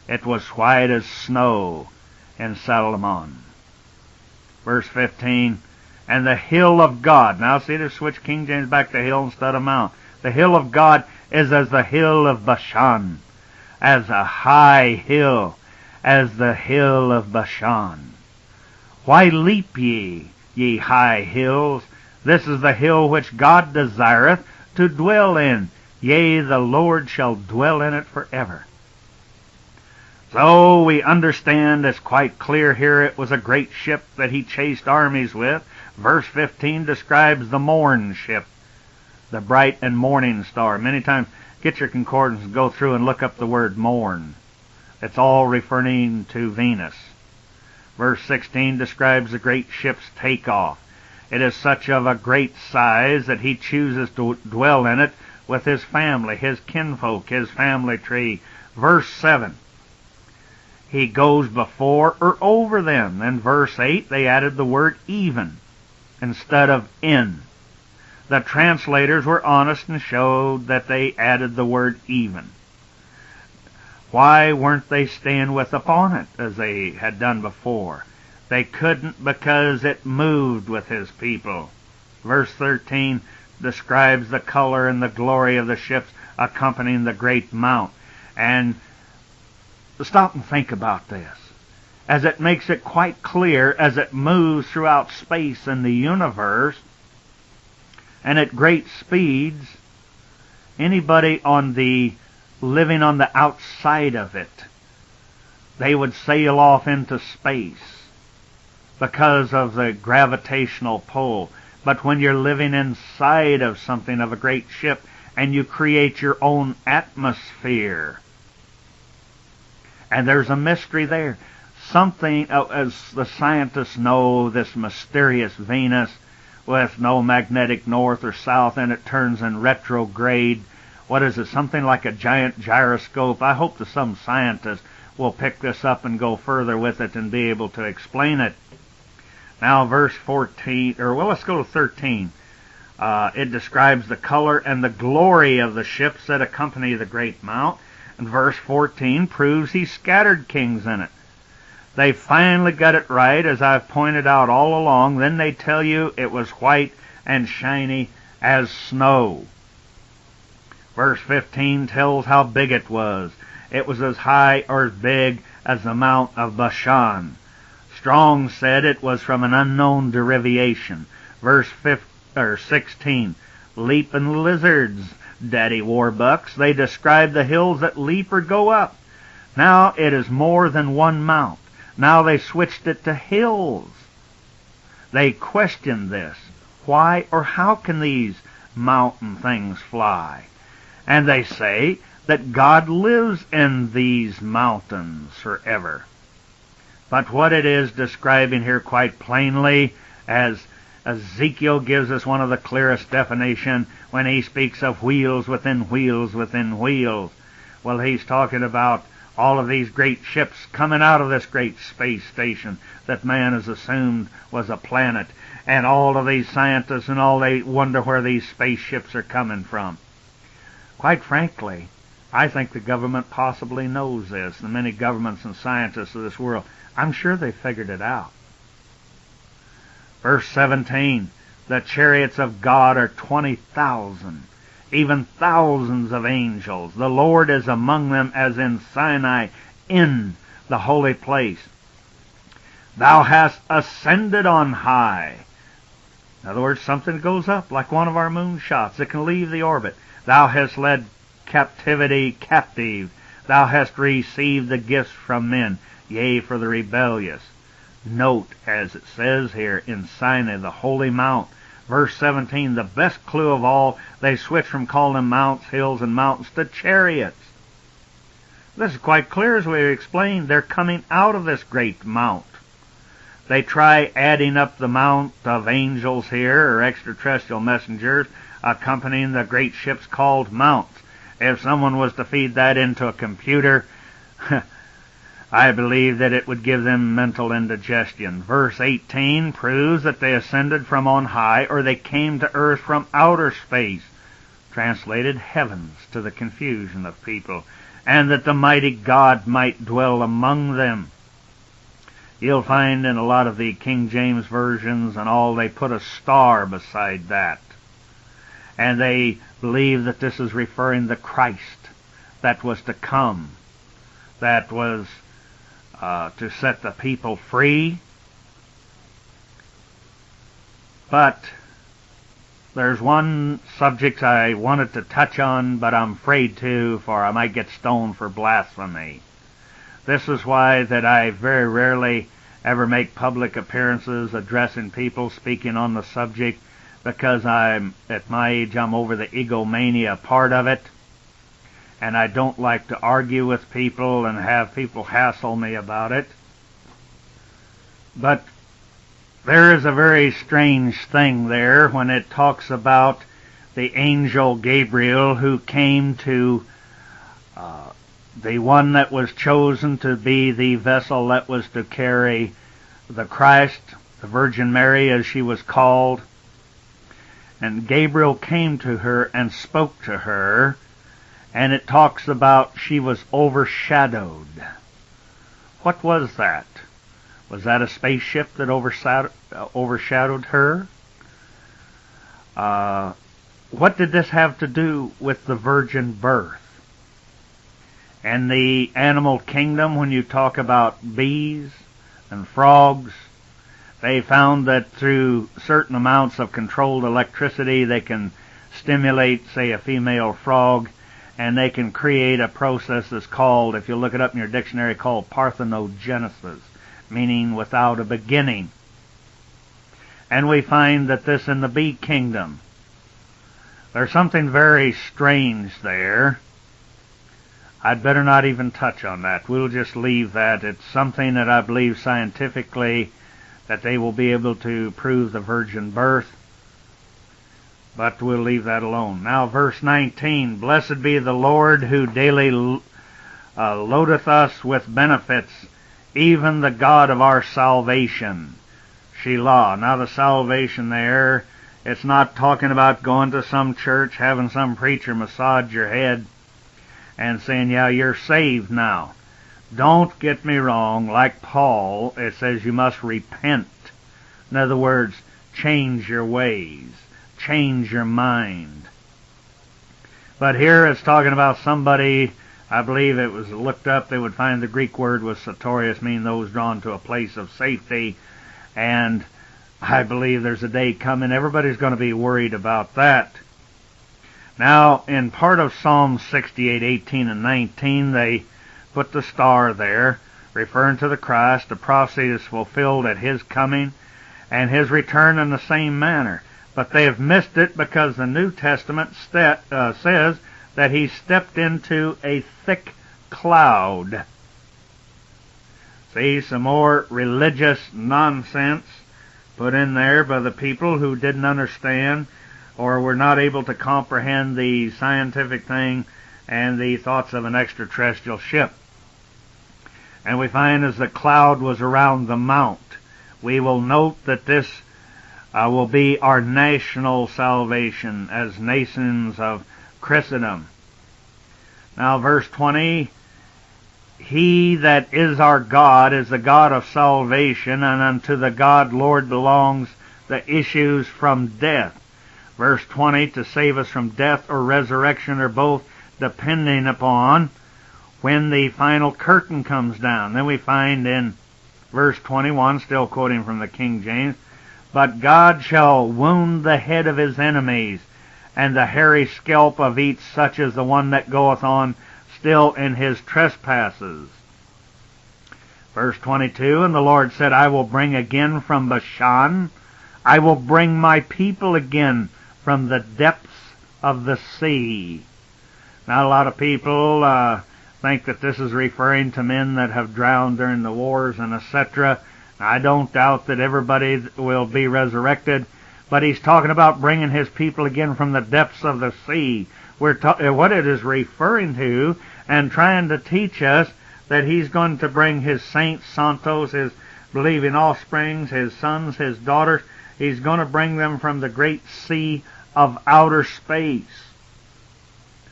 It was white as snow in Salomon. Verse 15, and the hill of God. Now see, they switched King James back to hill instead of mount. The hill of God is as the hill of Bashan, as a high hill, as the hill of Bashan. Why leap ye, ye high hills? This is the hill which God desireth to dwell in. Yea, the Lord shall dwell in it forever. So we understand it's quite clear here it was a great ship that he chased armies with. Verse 15 describes the morn ship, the bright and morning star. Many times, get your concordance and go through and look up the word morn. It's all referring to Venus. Verse 16 describes the great ship's takeoff. It is such of a great size that he chooses to dwell in it with his family, his kinfolk, his family tree. Verse 7, he goes before or over them. In verse 8, they added the word even instead of in. The translators were honest and showed that they added the word even. Why weren't they staying with upon it as they had done before? They couldn't because it moved with his people. Verse 13 describes the color and the glory of the ships accompanying the great mount. And stop and think about this, as it makes it quite clear as it moves throughout space and the universe and at great speeds. Anybody living on the outside of it, they would sail off into space because of the gravitational pull. But when you're living inside of something, of a great ship, and you create your own atmosphere, and there's a mystery there. Something, as the scientists know, this mysterious Venus with no magnetic north or south, and it turns in retrograde. What is it? Something like a giant gyroscope. I hope that some scientist will pick this up and go further with it and be able to explain it. Now, verse 14, let's go to 13. It describes the color and the glory of the ships that accompany the great mount. And verse 14 proves he scattered kings in it. They finally got it right, as I've pointed out all along. Then they tell you it was white and shiny as snow. Verse 15 tells how big it was. It was as high or as big as the Mount of Bashan. Strong said it was from an unknown derivation. Verse 16, leaping lizards, daddy warbucks. They describe the hills that leap or go up. Now it is more than one mount. Now they switched it to hills. They questioned this. Why or how can these mountain things fly? And they say that God lives in these mountains forever. But what it is describing here quite plainly, as Ezekiel gives us one of the clearest definitions when he speaks of wheels within wheels within wheels. Well, he's talking about all of these great ships coming out of this great space station that man has assumed was a planet. And all of these scientists and all, they wonder where these spaceships are coming from. Quite frankly, I think the government possibly knows this. The many governments and scientists of this world, I'm sure they figured it out. Verse 17, the chariots of God are 20,000, even thousands of angels. The Lord is among them as in Sinai, in the holy place. Thou hast ascended on high. In other words, something goes up like one of our moonshots. It can leave the orbit. Thou hast led captivity captive. Thou hast received the gifts from men, yea, for the rebellious. Note, as it says here in Sinai, the holy mount. Verse 17, the best clue of all, they switch from calling them mounts, hills, and mountains to chariots. This is quite clear, as we explained. They're coming out of this great mount. They try adding up the mount of angels here, or extraterrestrial messengers, accompanying the great ships called mounts. If someone was to feed that into a computer, I believe that it would give them mental indigestion. Verse 18 proves that they ascended from on high, or they came to earth from outer space, translated heavens to the confusion of people, and that the mighty God might dwell among them. You'll find in a lot of the King James versions and all, they put a star beside that. And they believe that this is referring to Christ that was to come, that was to set the people free. But there's one subject I wanted to touch on, but I'm afraid to, for I might get stoned for blasphemy. This is why that I very rarely ever make public appearances addressing people, speaking on the subject, because at my age, I'm over the egomania part of it, and I don't like to argue with people and have people hassle me about it. But there is a very strange thing there when it talks about the angel Gabriel who came to the one that was chosen to be the vessel that was to carry the Christ, the Virgin Mary as she was called. And Gabriel came to her and spoke to her, and it talks about she was overshadowed. What was that? Was that a spaceship that overshadowed her? What did this have to do with the virgin birth? And the animal kingdom, when you talk about bees and frogs, they found that through certain amounts of controlled electricity, they can stimulate, say, a female frog, and they can create a process that's called, if you look it up in your dictionary, called parthenogenesis, meaning without a beginning. And we find that this in the bee kingdom. There's something very strange there. I'd better not even touch on that. We'll just leave that. It's something that I believe scientifically that they will be able to prove the virgin birth. But we'll leave that alone. Now, verse 19, Blessed be the Lord who daily loadeth us with benefits, even the God of our salvation. Shelah. Now, the salvation there, it's not talking about going to some church, having some preacher massage your head, and saying, yeah, you're saved now. Don't get me wrong. Like Paul, it says you must repent. In other words, change your ways. Change your mind. But here it's talking about somebody, I believe it was looked up, they would find the Greek word was satorius, meaning those drawn to a place of safety. And I believe there's a day coming, everybody's going to be worried about that. Now, in part of Psalm 68, 18 and 19, they put the star there, referring to the Christ. The prophecy is fulfilled at His coming and His return in the same manner. But they have missed it because the New Testament says that He stepped into a thick cloud. See, some more religious nonsense put in there by the people who didn't understand or were not able to comprehend the scientific thing and the thoughts of an extraterrestrial ship. And we find as the cloud was around the mount, we will note that this will be our national salvation as nations of Christendom. Now, verse 20, He that is our God is the God of salvation, and unto the God Lord belongs the issues from death. Verse 20, to save us from death or resurrection are both depending upon when the final curtain comes down. Then we find in verse 21, still quoting from the King James, But God shall wound the head of His enemies, and the hairy scalp of each such as the one that goeth on still in his trespasses. Verse 22, And the Lord said, I will bring again from Bashan, I will bring my people again from the depths of the sea. Now, a lot of people think that this is referring to men that have drowned during the wars and etc. I don't doubt that everybody will be resurrected, but He's talking about bringing His people again from the depths of the sea. What it is referring to and trying to teach us that He's going to bring His saints, santos, His believing offsprings, His sons, His daughters. He's going to bring them from the great sea of outer space.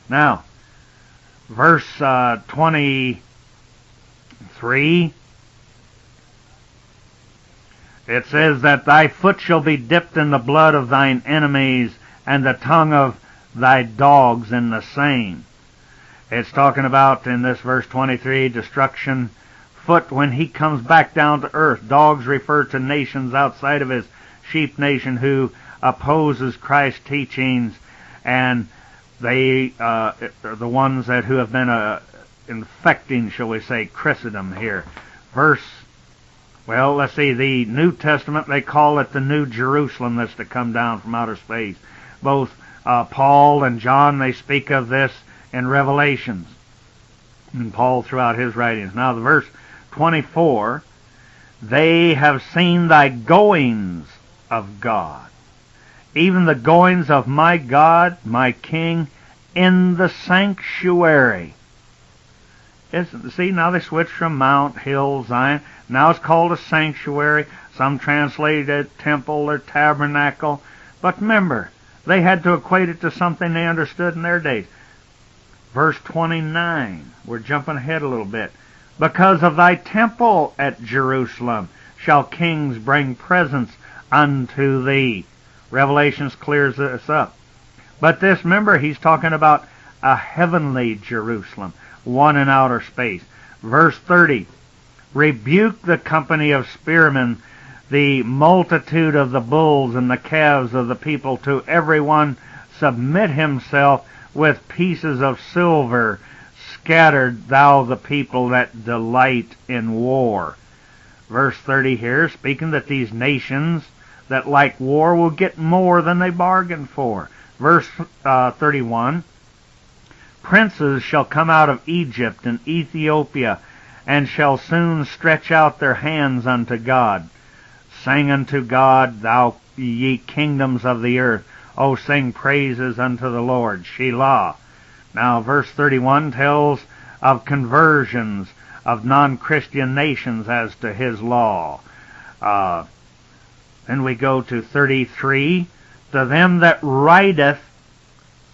Now, verse 23, it says that thy foot shall be dipped in the blood of thine enemies, and the tongue of thy dogs in the same. It's talking about, in this verse 23, destruction, foot when He comes back down to earth. Dogs refer to nations outside of His sheep nation who opposes Christ's teachings, and they are the ones that who have been infecting, shall we say, Christendom here. Let's see, the New Testament, they call it the New Jerusalem that's to come down from outer space. Both Paul and John, they speak of this in Revelations, and Paul throughout his writings. Now, the verse 24, they have seen thy goings of God, even the goings of my God, my King, in the sanctuary. See, now they switch from Mount, Hill, Zion. Now it's called a sanctuary. Some translate it temple or tabernacle. But remember, they had to equate it to something they understood in their days. Verse 29, we're jumping ahead a little bit. Because of thy temple at Jerusalem shall kings bring presents unto thee. Revelations clears this up. But this, remember, he's talking about a heavenly Jerusalem, one in outer space. Verse 30, rebuke the company of spearmen, the multitude of the bulls and the calves of the people, to every one submit himself with pieces of silver, scattered thou the people that delight in war. Verse 30 here, speaking that these nations that like war will get more than they bargained for. Verse 31, princes shall come out of Egypt and Ethiopia, and shall soon stretch out their hands unto God. Sing unto God, thou ye kingdoms of the earth. O sing praises unto the Lord. Shelah. Now, verse 31 tells of conversions of non-Christian nations as to his law. Then we go to 33. To them that rideth,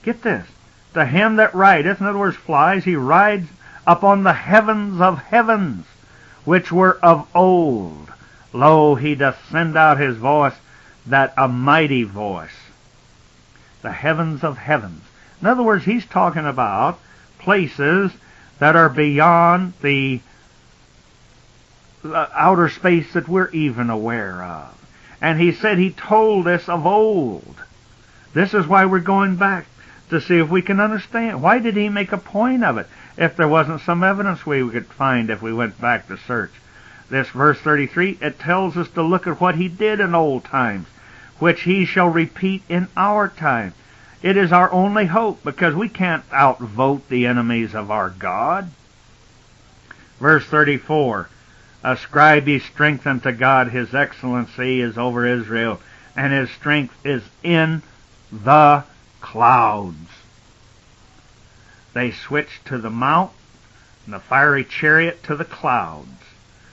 get this, to him that rideth, in other words, flies, he rides upon the heavens of heavens, which were of old. Lo, he doth send out his voice, that a mighty voice. The heavens of heavens. In other words, he's talking about places that are beyond the outer space that we're even aware of. And he said he told this of old. This is why we're going back to see if we can understand. Why did he make a point of it if there wasn't some evidence we could find if we went back to search? This verse 33, it tells us to look at what he did in old times, which he shall repeat in our time. It is our only hope, because we can't outvote the enemies of our God. Verse 34, ascribe ye strength unto God, his excellency is over Israel, and his strength is in the clouds. They switched to the mount, and the fiery chariot to the clouds.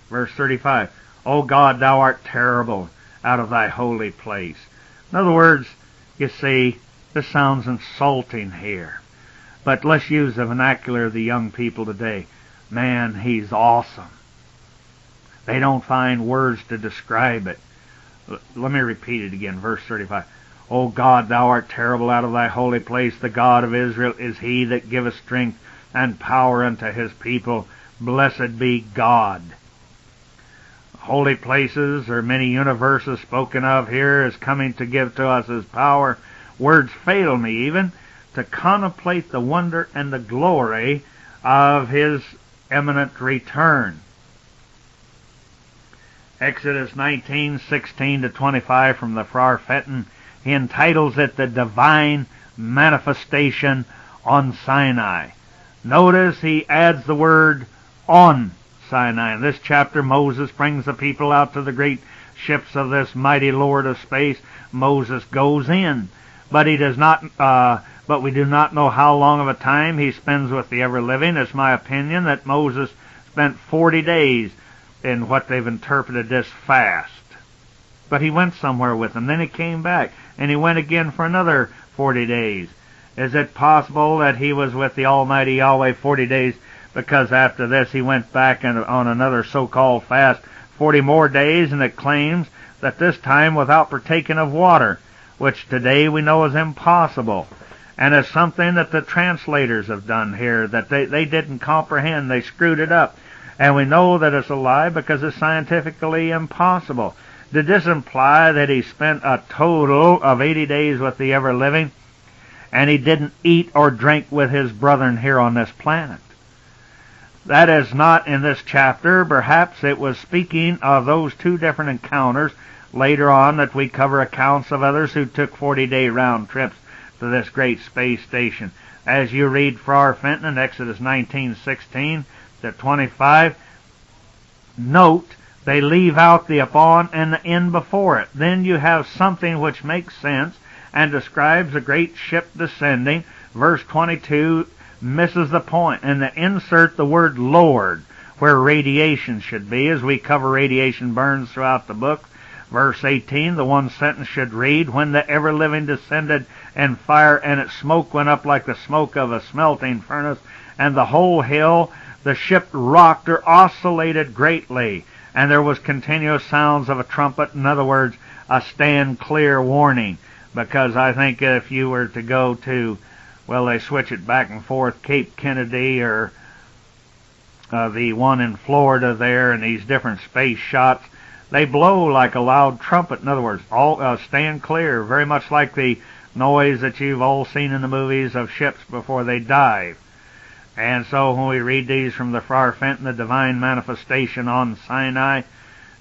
Verse 35, O God, thou art terrible out of thy holy place. In other words, you see, this sounds insulting here. But let's use the vernacular of the young people today. Man, he's awesome. They don't find words to describe it. Let me repeat it again, verse 35. O God, thou art terrible out of thy holy place. The God of Israel is he that giveth strength and power unto his people. Blessed be God. Holy places, or many universes spoken of here, is coming to give to us his power. Words fail me even to contemplate the wonder and the glory of his imminent return. Exodus 19:16-25 from the Frere Fenton, he entitles it the Divine Manifestation on Sinai. Notice he adds the word on Sinai. In this chapter, Moses brings the people out to the great ships of this mighty Lord of space. Moses goes in, but he does not. But we do not know how long of a time he spends with the ever-living. It's my opinion that Moses spent 40 days in what they've interpreted this fast. But he went somewhere with them. Then he came back, and he went again for another 40 days. Is it possible that he was with the Almighty Yahweh 40 days, because after this he went back on another so-called fast 40 more days, and it claims that this time without partaking of water, which today we know is impossible, and is something that the translators have done here, that they didn't comprehend. They screwed it up. And we know that it's a lie because it's scientifically impossible. Did this imply that he spent a total of 80 days with the ever-living, and he didn't eat or drink with his brethren here on this planet? That is not in this chapter. Perhaps it was speaking of those two different encounters later on that we cover accounts of others who took 40-day round trips to this great space station. As you read Friar Fenton in Exodus 19:16 to 25, note they leave out the upon and the in before it. Then you have something which makes sense and describes a great ship descending. Verse 22 misses the point, and they insert the word Lord where radiation should be, as we cover radiation burns throughout the book. Verse 18, the one sentence should read, when the ever-living descended in fire, and its smoke went up like the smoke of a smelting furnace, and the whole hill, the ship rocked or oscillated greatly, and there was continuous sounds of a trumpet. In other words, a stand clear warning. Because I think if you were to go to, well, they switch it back and forth, Cape Kennedy or the one in Florida there, and these different space shots, they blow like a loud trumpet. In other words, all stand clear, very much like the noise that you've all seen in the movies of ships before they dive. And so when we read these from the Friar Fenton, the divine manifestation on Sinai,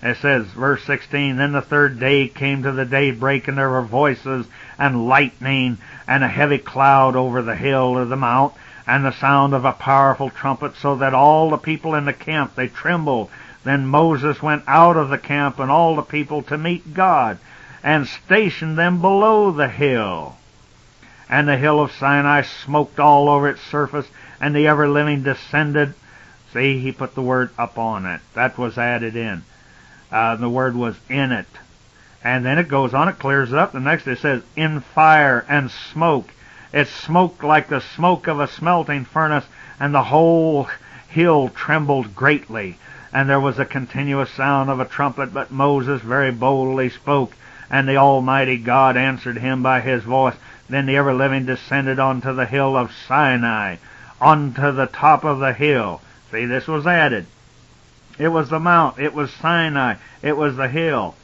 it says, verse 16, then the third day came to the daybreak, and there were voices and lightning and a heavy cloud over the hill or the mount, and the sound of a powerful trumpet, so that all the people in the camp, they trembled. Then Moses went out of the camp and all the people to meet God, and stationed them below the hill. And the hill of Sinai smoked all over its surface, and the ever-living descended. See, he put the word up on it. That was added in. The word was in it. And then it goes on, it clears it up. The next it says, in fire and smoke. It smoked like the smoke of a smelting furnace, and the whole hill trembled greatly. And there was a continuous sound of a trumpet, but Moses very boldly spoke, and the Almighty God answered him by his voice. Then the ever-living descended onto the hill of Sinai, onto the top of the hill. See, this was added. It was the mount, it was Sinai, it was the hill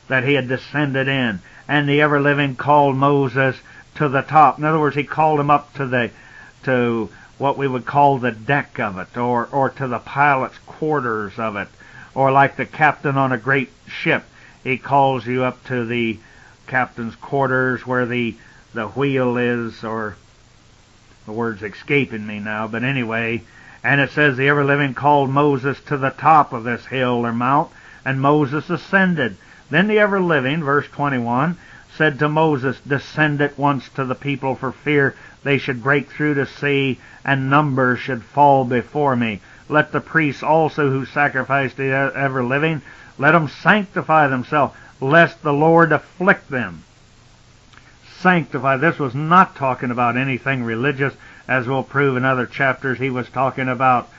that he had descended in. And the ever-living called Moses to the top. In other words, he called him up to what we would call the deck of it, or to the pilot's quarters of it, or like the captain on a great ship. He calls you up to the captain's quarters where the wheel is, or the word's escaping me now, but anyway. And it says the ever-living called Moses to the top of this hill or mount, and Moses ascended. Then the ever-living, verse 21, said to Moses, descend at once to the people, for fear they should break through the sea, and numbers should fall before me. Let the priests also who sacrifice the ever-living, let them sanctify themselves, lest the Lord afflict them. Sanctify. This was not talking about anything religious, as we'll prove in other chapters. He was talking about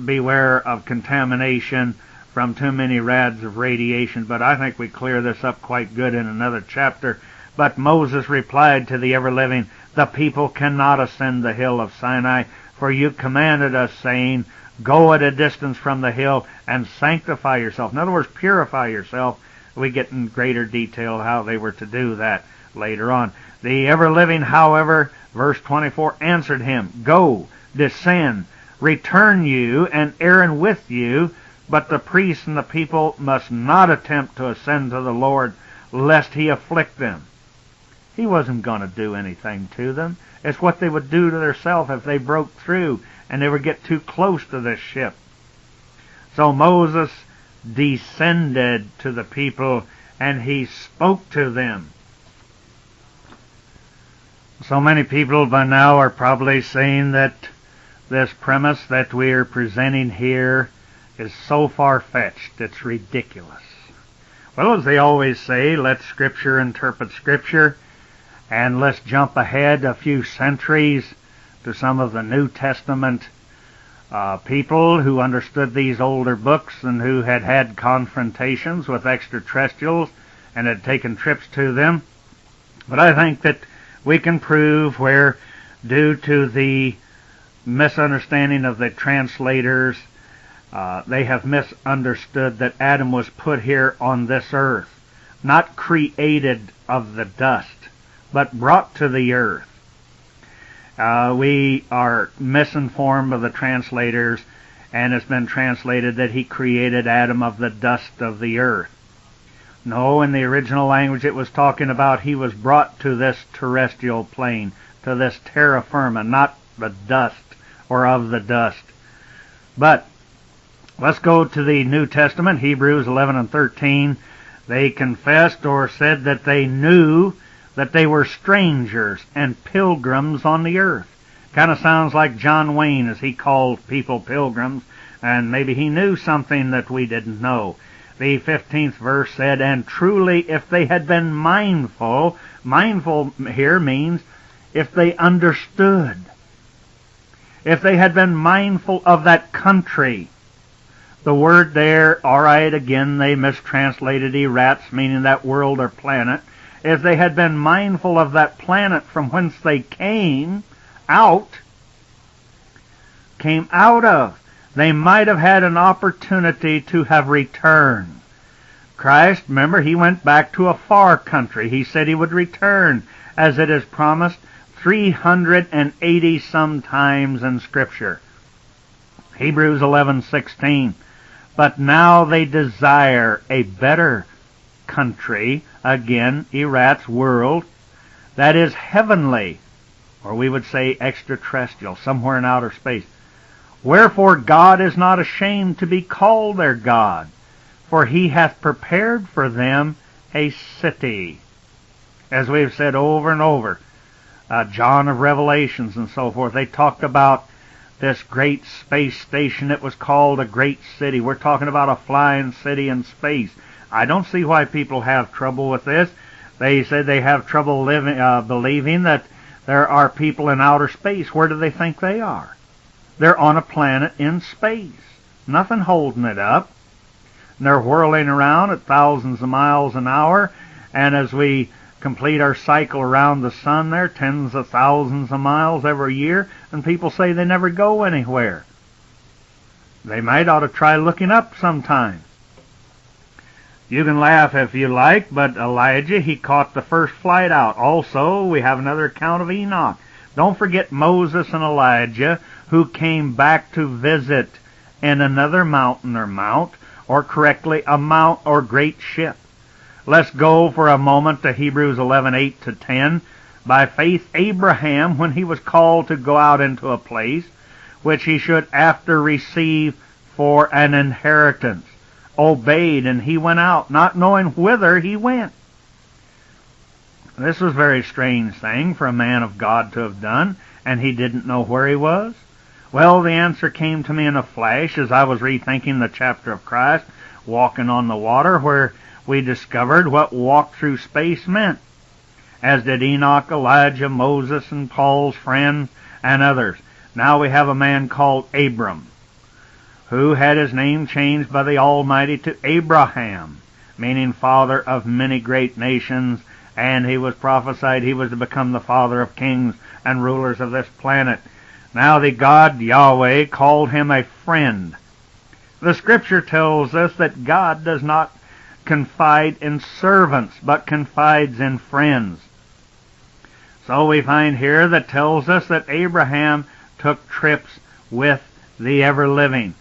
beware of contamination from too many rads of radiation, but I think we clear this up quite good in another chapter. But Moses replied to the ever-living, the people cannot ascend the hill of Sinai, for you commanded us, saying, go at a distance from the hill and sanctify yourself. In other words, purify yourself. We get in greater detail how they were to do that later on. The ever-living, however, verse 24, answered him, go, descend, return you, and Aaron with you, but the priests and the people must not attempt to ascend to the Lord, lest he afflict them. He wasn't going to do anything to them. It's what they would do to themselves if they broke through and they would get too close to this ship. So Moses descended to the people and he spoke to them. So many people by now are probably saying that this premise that we are presenting here is so far-fetched, it's ridiculous. Well, as they always say, let Scripture interpret Scripture, and let's jump ahead a few centuries to some of the New Testament people who understood these older books and who had had confrontations with extraterrestrials and had taken trips to them. But I think that we can prove where, due to the misunderstanding of the translators They have misunderstood that Adam was put here on this earth, not created of the dust, but brought to the earth. We are misinformed of the translators, and it's been translated that he created Adam of the dust of the earth. No, in the original language it was talking about he was brought to this terrestrial plane, to this terra firma, not the dust or of the dust. But let's go to the New Testament, Hebrews 11 and 13. They confessed or said that they knew that they were strangers and pilgrims on the earth. Kind of sounds like John Wayne as he called people pilgrims, and maybe he knew something that we didn't know. The 15th verse said, and truly if they had been mindful here means if they understood. If they had been mindful of that country. The word there, alright, again they mistranslated erats, meaning that world or planet. If they had been mindful of that planet from whence they came out of, they might have had an opportunity to have returned. Christ, remember, he went back to a far country. He said he would return, as it is promised 380 some times in Scripture. Hebrews 11:16. But now they desire a better country, again, erats, world, that is heavenly, or we would say extraterrestrial, somewhere in outer space. Wherefore God is not ashamed to be called their God, for he hath prepared for them a city. As we've said over and over, John of Revelations and so forth, they talked about this great space station. It was called a great city. We're talking about a flying city in space. I don't see why people have trouble with this. They said they have trouble believing that there are people in outer space. Where do they think they are? They're on a planet in space. Nothing holding it up. And they're whirling around at thousands of miles an hour. And as we complete our cycle around the sun, there tens of thousands of miles every year. And people say they never go anywhere. They might ought to try looking up sometime. You can laugh if you like, but Elijah, he caught the first flight out. Also, we have another account of Enoch. Don't forget Moses and Elijah, who came back to visit in another mountain or mount, or correctly, a mount or great ship. Let's go for a moment to Hebrews 11:8 to 10. By faith Abraham, when he was called to go out into a place which he should after receive for an inheritance, obeyed, and he went out, not knowing whither he went. This was a very strange thing for a man of God to have done, and he didn't know where he was. Well, the answer came to me in a flash as I was rethinking the chapter of Christ, walking on the water, where we discovered what walk through space meant, as did Enoch, Elijah, Moses, and Paul's friends, and others. Now we have a man called Abram, who had his name changed by the Almighty to Abraham, meaning father of many great nations, and he was prophesied he was to become the father of kings and rulers of this planet. Now the God Yahweh called him a friend. The Scripture tells us that God does not confide in servants, but confides in friends. So we find here that tells us that Abraham took trips with the ever-living.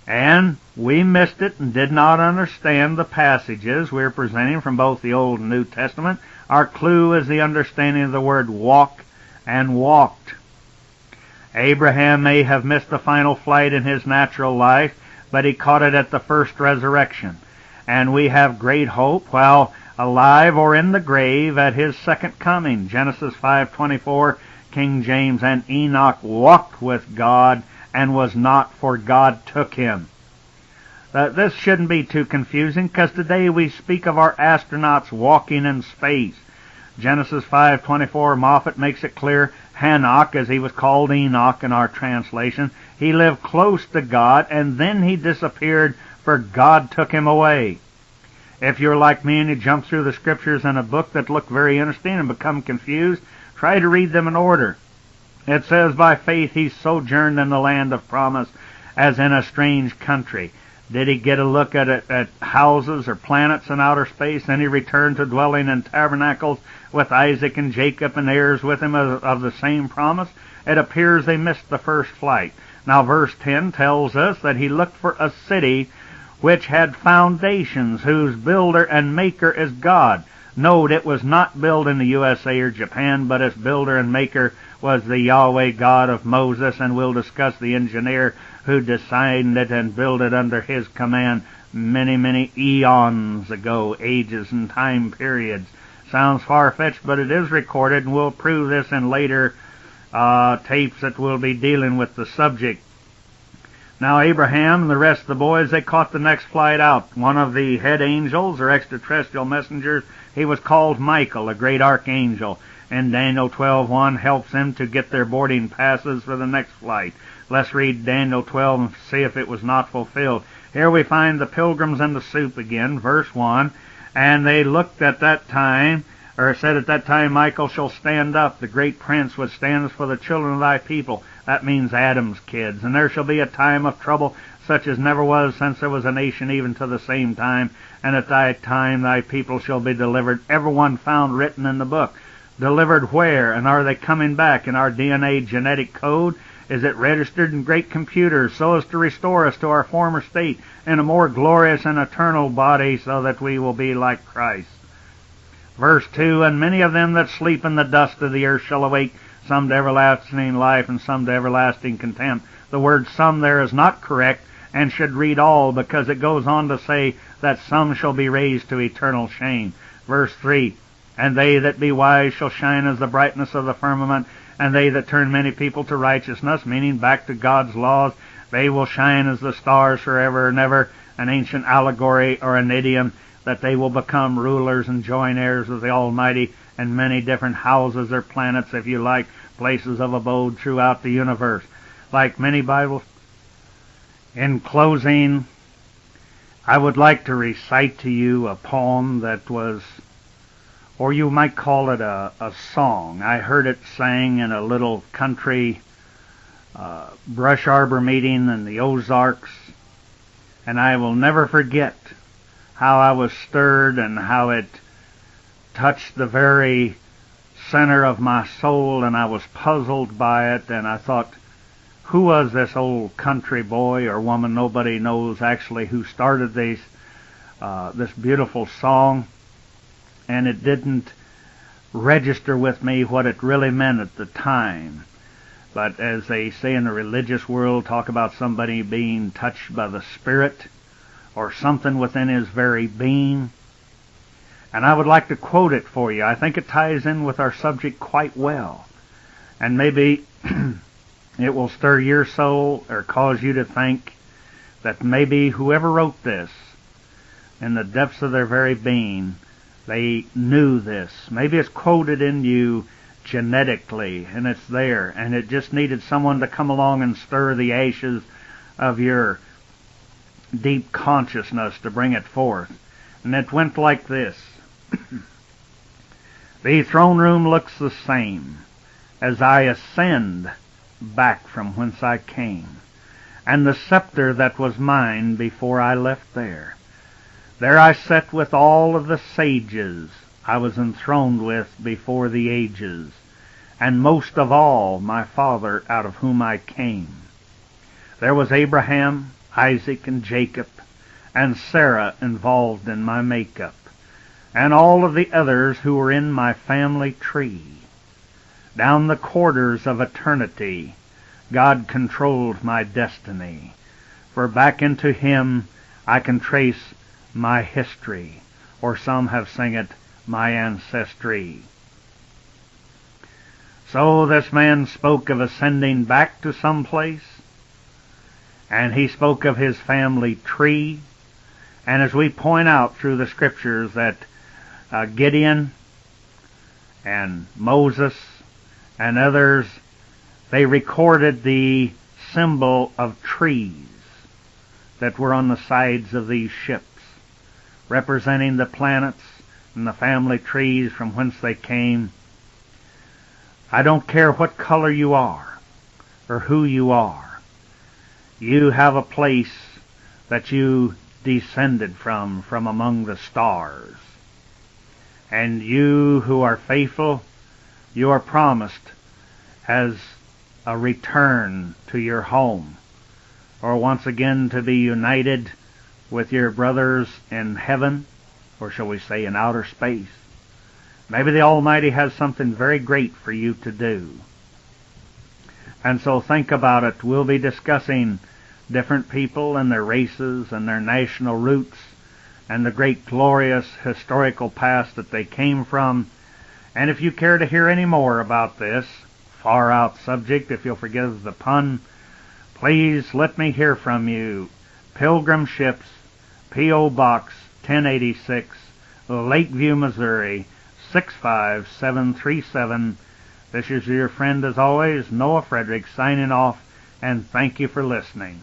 And we missed it and did not understand the passages we're presenting from both the Old and New Testament. Our clue is the understanding of the word walk and walked. Abraham may have missed the final flight in his natural life, but he caught it at the first resurrection. And we have great hope while alive or in the grave at his second coming. Genesis 5:24, King James, and Enoch walked with God and was not, for God took him. This shouldn't be too confusing, because today we speak of our astronauts walking in space. Genesis 5:24, Moffat makes it clear, Hanok, as he was called Enoch in our translation, he lived close to God, and then he disappeared, for God took him away. If you're like me and you jump through the Scriptures in a book that look very interesting and become confused, try to read them in order. It says, by faith he sojourned in the land of promise, as in a strange country. Did he get a look at houses or planets in outer space? Then he returned to dwelling in tabernacles with Isaac and Jacob and heirs with him of the same promise. It appears they missed the first flight. Now verse 10 tells us that he looked for a city which had foundations, whose builder and maker is God. Note, it was not built in the USA or Japan, but its builder and maker was the Yahweh God of Moses, and we'll discuss the engineer who designed it and built it under his command many, many eons ago, ages and time periods. Sounds far-fetched, but it is recorded, and we'll prove this in later tapes that will be dealing with the subject. Now Abraham and the rest of the boys, they caught the next flight out. One of the head angels or extraterrestrial messengers, he was called Michael, a great archangel. And Daniel 12:1 helps them to get their boarding passes for the next flight. Let's read Daniel 12 and see if it was not fulfilled. Here we find the pilgrims in the soup again, verse 1. And they looked at that time, or said at that time, Michael shall stand up, the great prince which stands for the children of thy people. That means Adam's kids. And there shall be a time of trouble such as never was since there was a nation even to the same time. And at thy time thy people shall be delivered, everyone found written in the book. Delivered where? And are they coming back? In our DNA genetic code? Is it registered in great computers so as to restore us to our former state in a more glorious and eternal body so that we will be like Christ? Verse 2, and many of them that sleep in the dust of the earth shall awake, some to everlasting life and some to everlasting contempt. The word some there is not correct and should read all, because it goes on to say that some shall be raised to eternal shame. Verse 3, and they that be wise shall shine as the brightness of the firmament, and they that turn many people to righteousness, meaning back to God's laws, they will shine as the stars forever and ever, an ancient allegory or an idiom, that they will become rulers and joint heirs of the Almighty in many different houses or planets, if you like, places of abode throughout the universe. Like many Bibles. In closing, I would like to recite to you a poem that was, or you might call it a song. I heard it sang in a little country brush arbor meeting in the Ozarks, and I will never forget how I was stirred and how it touched the very center of my soul, and I was puzzled by it, and I thought, who was this old country boy or woman? Nobody knows actually who started this beautiful song, and it didn't register with me what it really meant at the time. But as they say in the religious world, talk about somebody being touched by the Spirit or something within his very being. And I would like to quote it for you. I think it ties in with our subject quite well. And maybe it will stir your soul or cause you to think that maybe whoever wrote this, in the depths of their very being, they knew this. Maybe it's quoted in you genetically, and it's there, and it just needed someone to come along and stir the ashes of your deep consciousness to bring it forth. And it went like this. The throne room looks the same as I ascend back from whence I came, and the scepter that was mine before I left there. There I sat with all of the sages I was enthroned with before the ages, and most of all my Father out of whom I came. There was Abraham, Isaac, and Jacob, and Sarah involved in my makeup, and all of the others who were in my family tree. Down the quarters of eternity, God controlled my destiny, for back into Him I can trace my history, or some have sung it, my ancestry. So this man spoke of ascending back to some place, and he spoke of his family tree. And as we point out through the scriptures that Gideon and Moses and others, they recorded the symbol of trees that were on the sides of these ships, representing the planets and the family trees from whence they came. I don't care what color you are or who you are. You have a place that you descended from among the stars. And you who are faithful, you are promised as a return to your home, or once again to be united with your brothers in heaven, or shall we say in outer space. Maybe the Almighty has something very great for you to do. And so think about it. We'll be discussing different people and their races and their national roots and the great glorious historical past that they came from. And if you care to hear any more about this far out subject, if you'll forgive the pun, please let me hear from you. Pilgrim Ships, P.O. Box 1086, Lakeview, Missouri 65737. This is your friend as always, Noah Fredericks, signing off, and thank you for listening.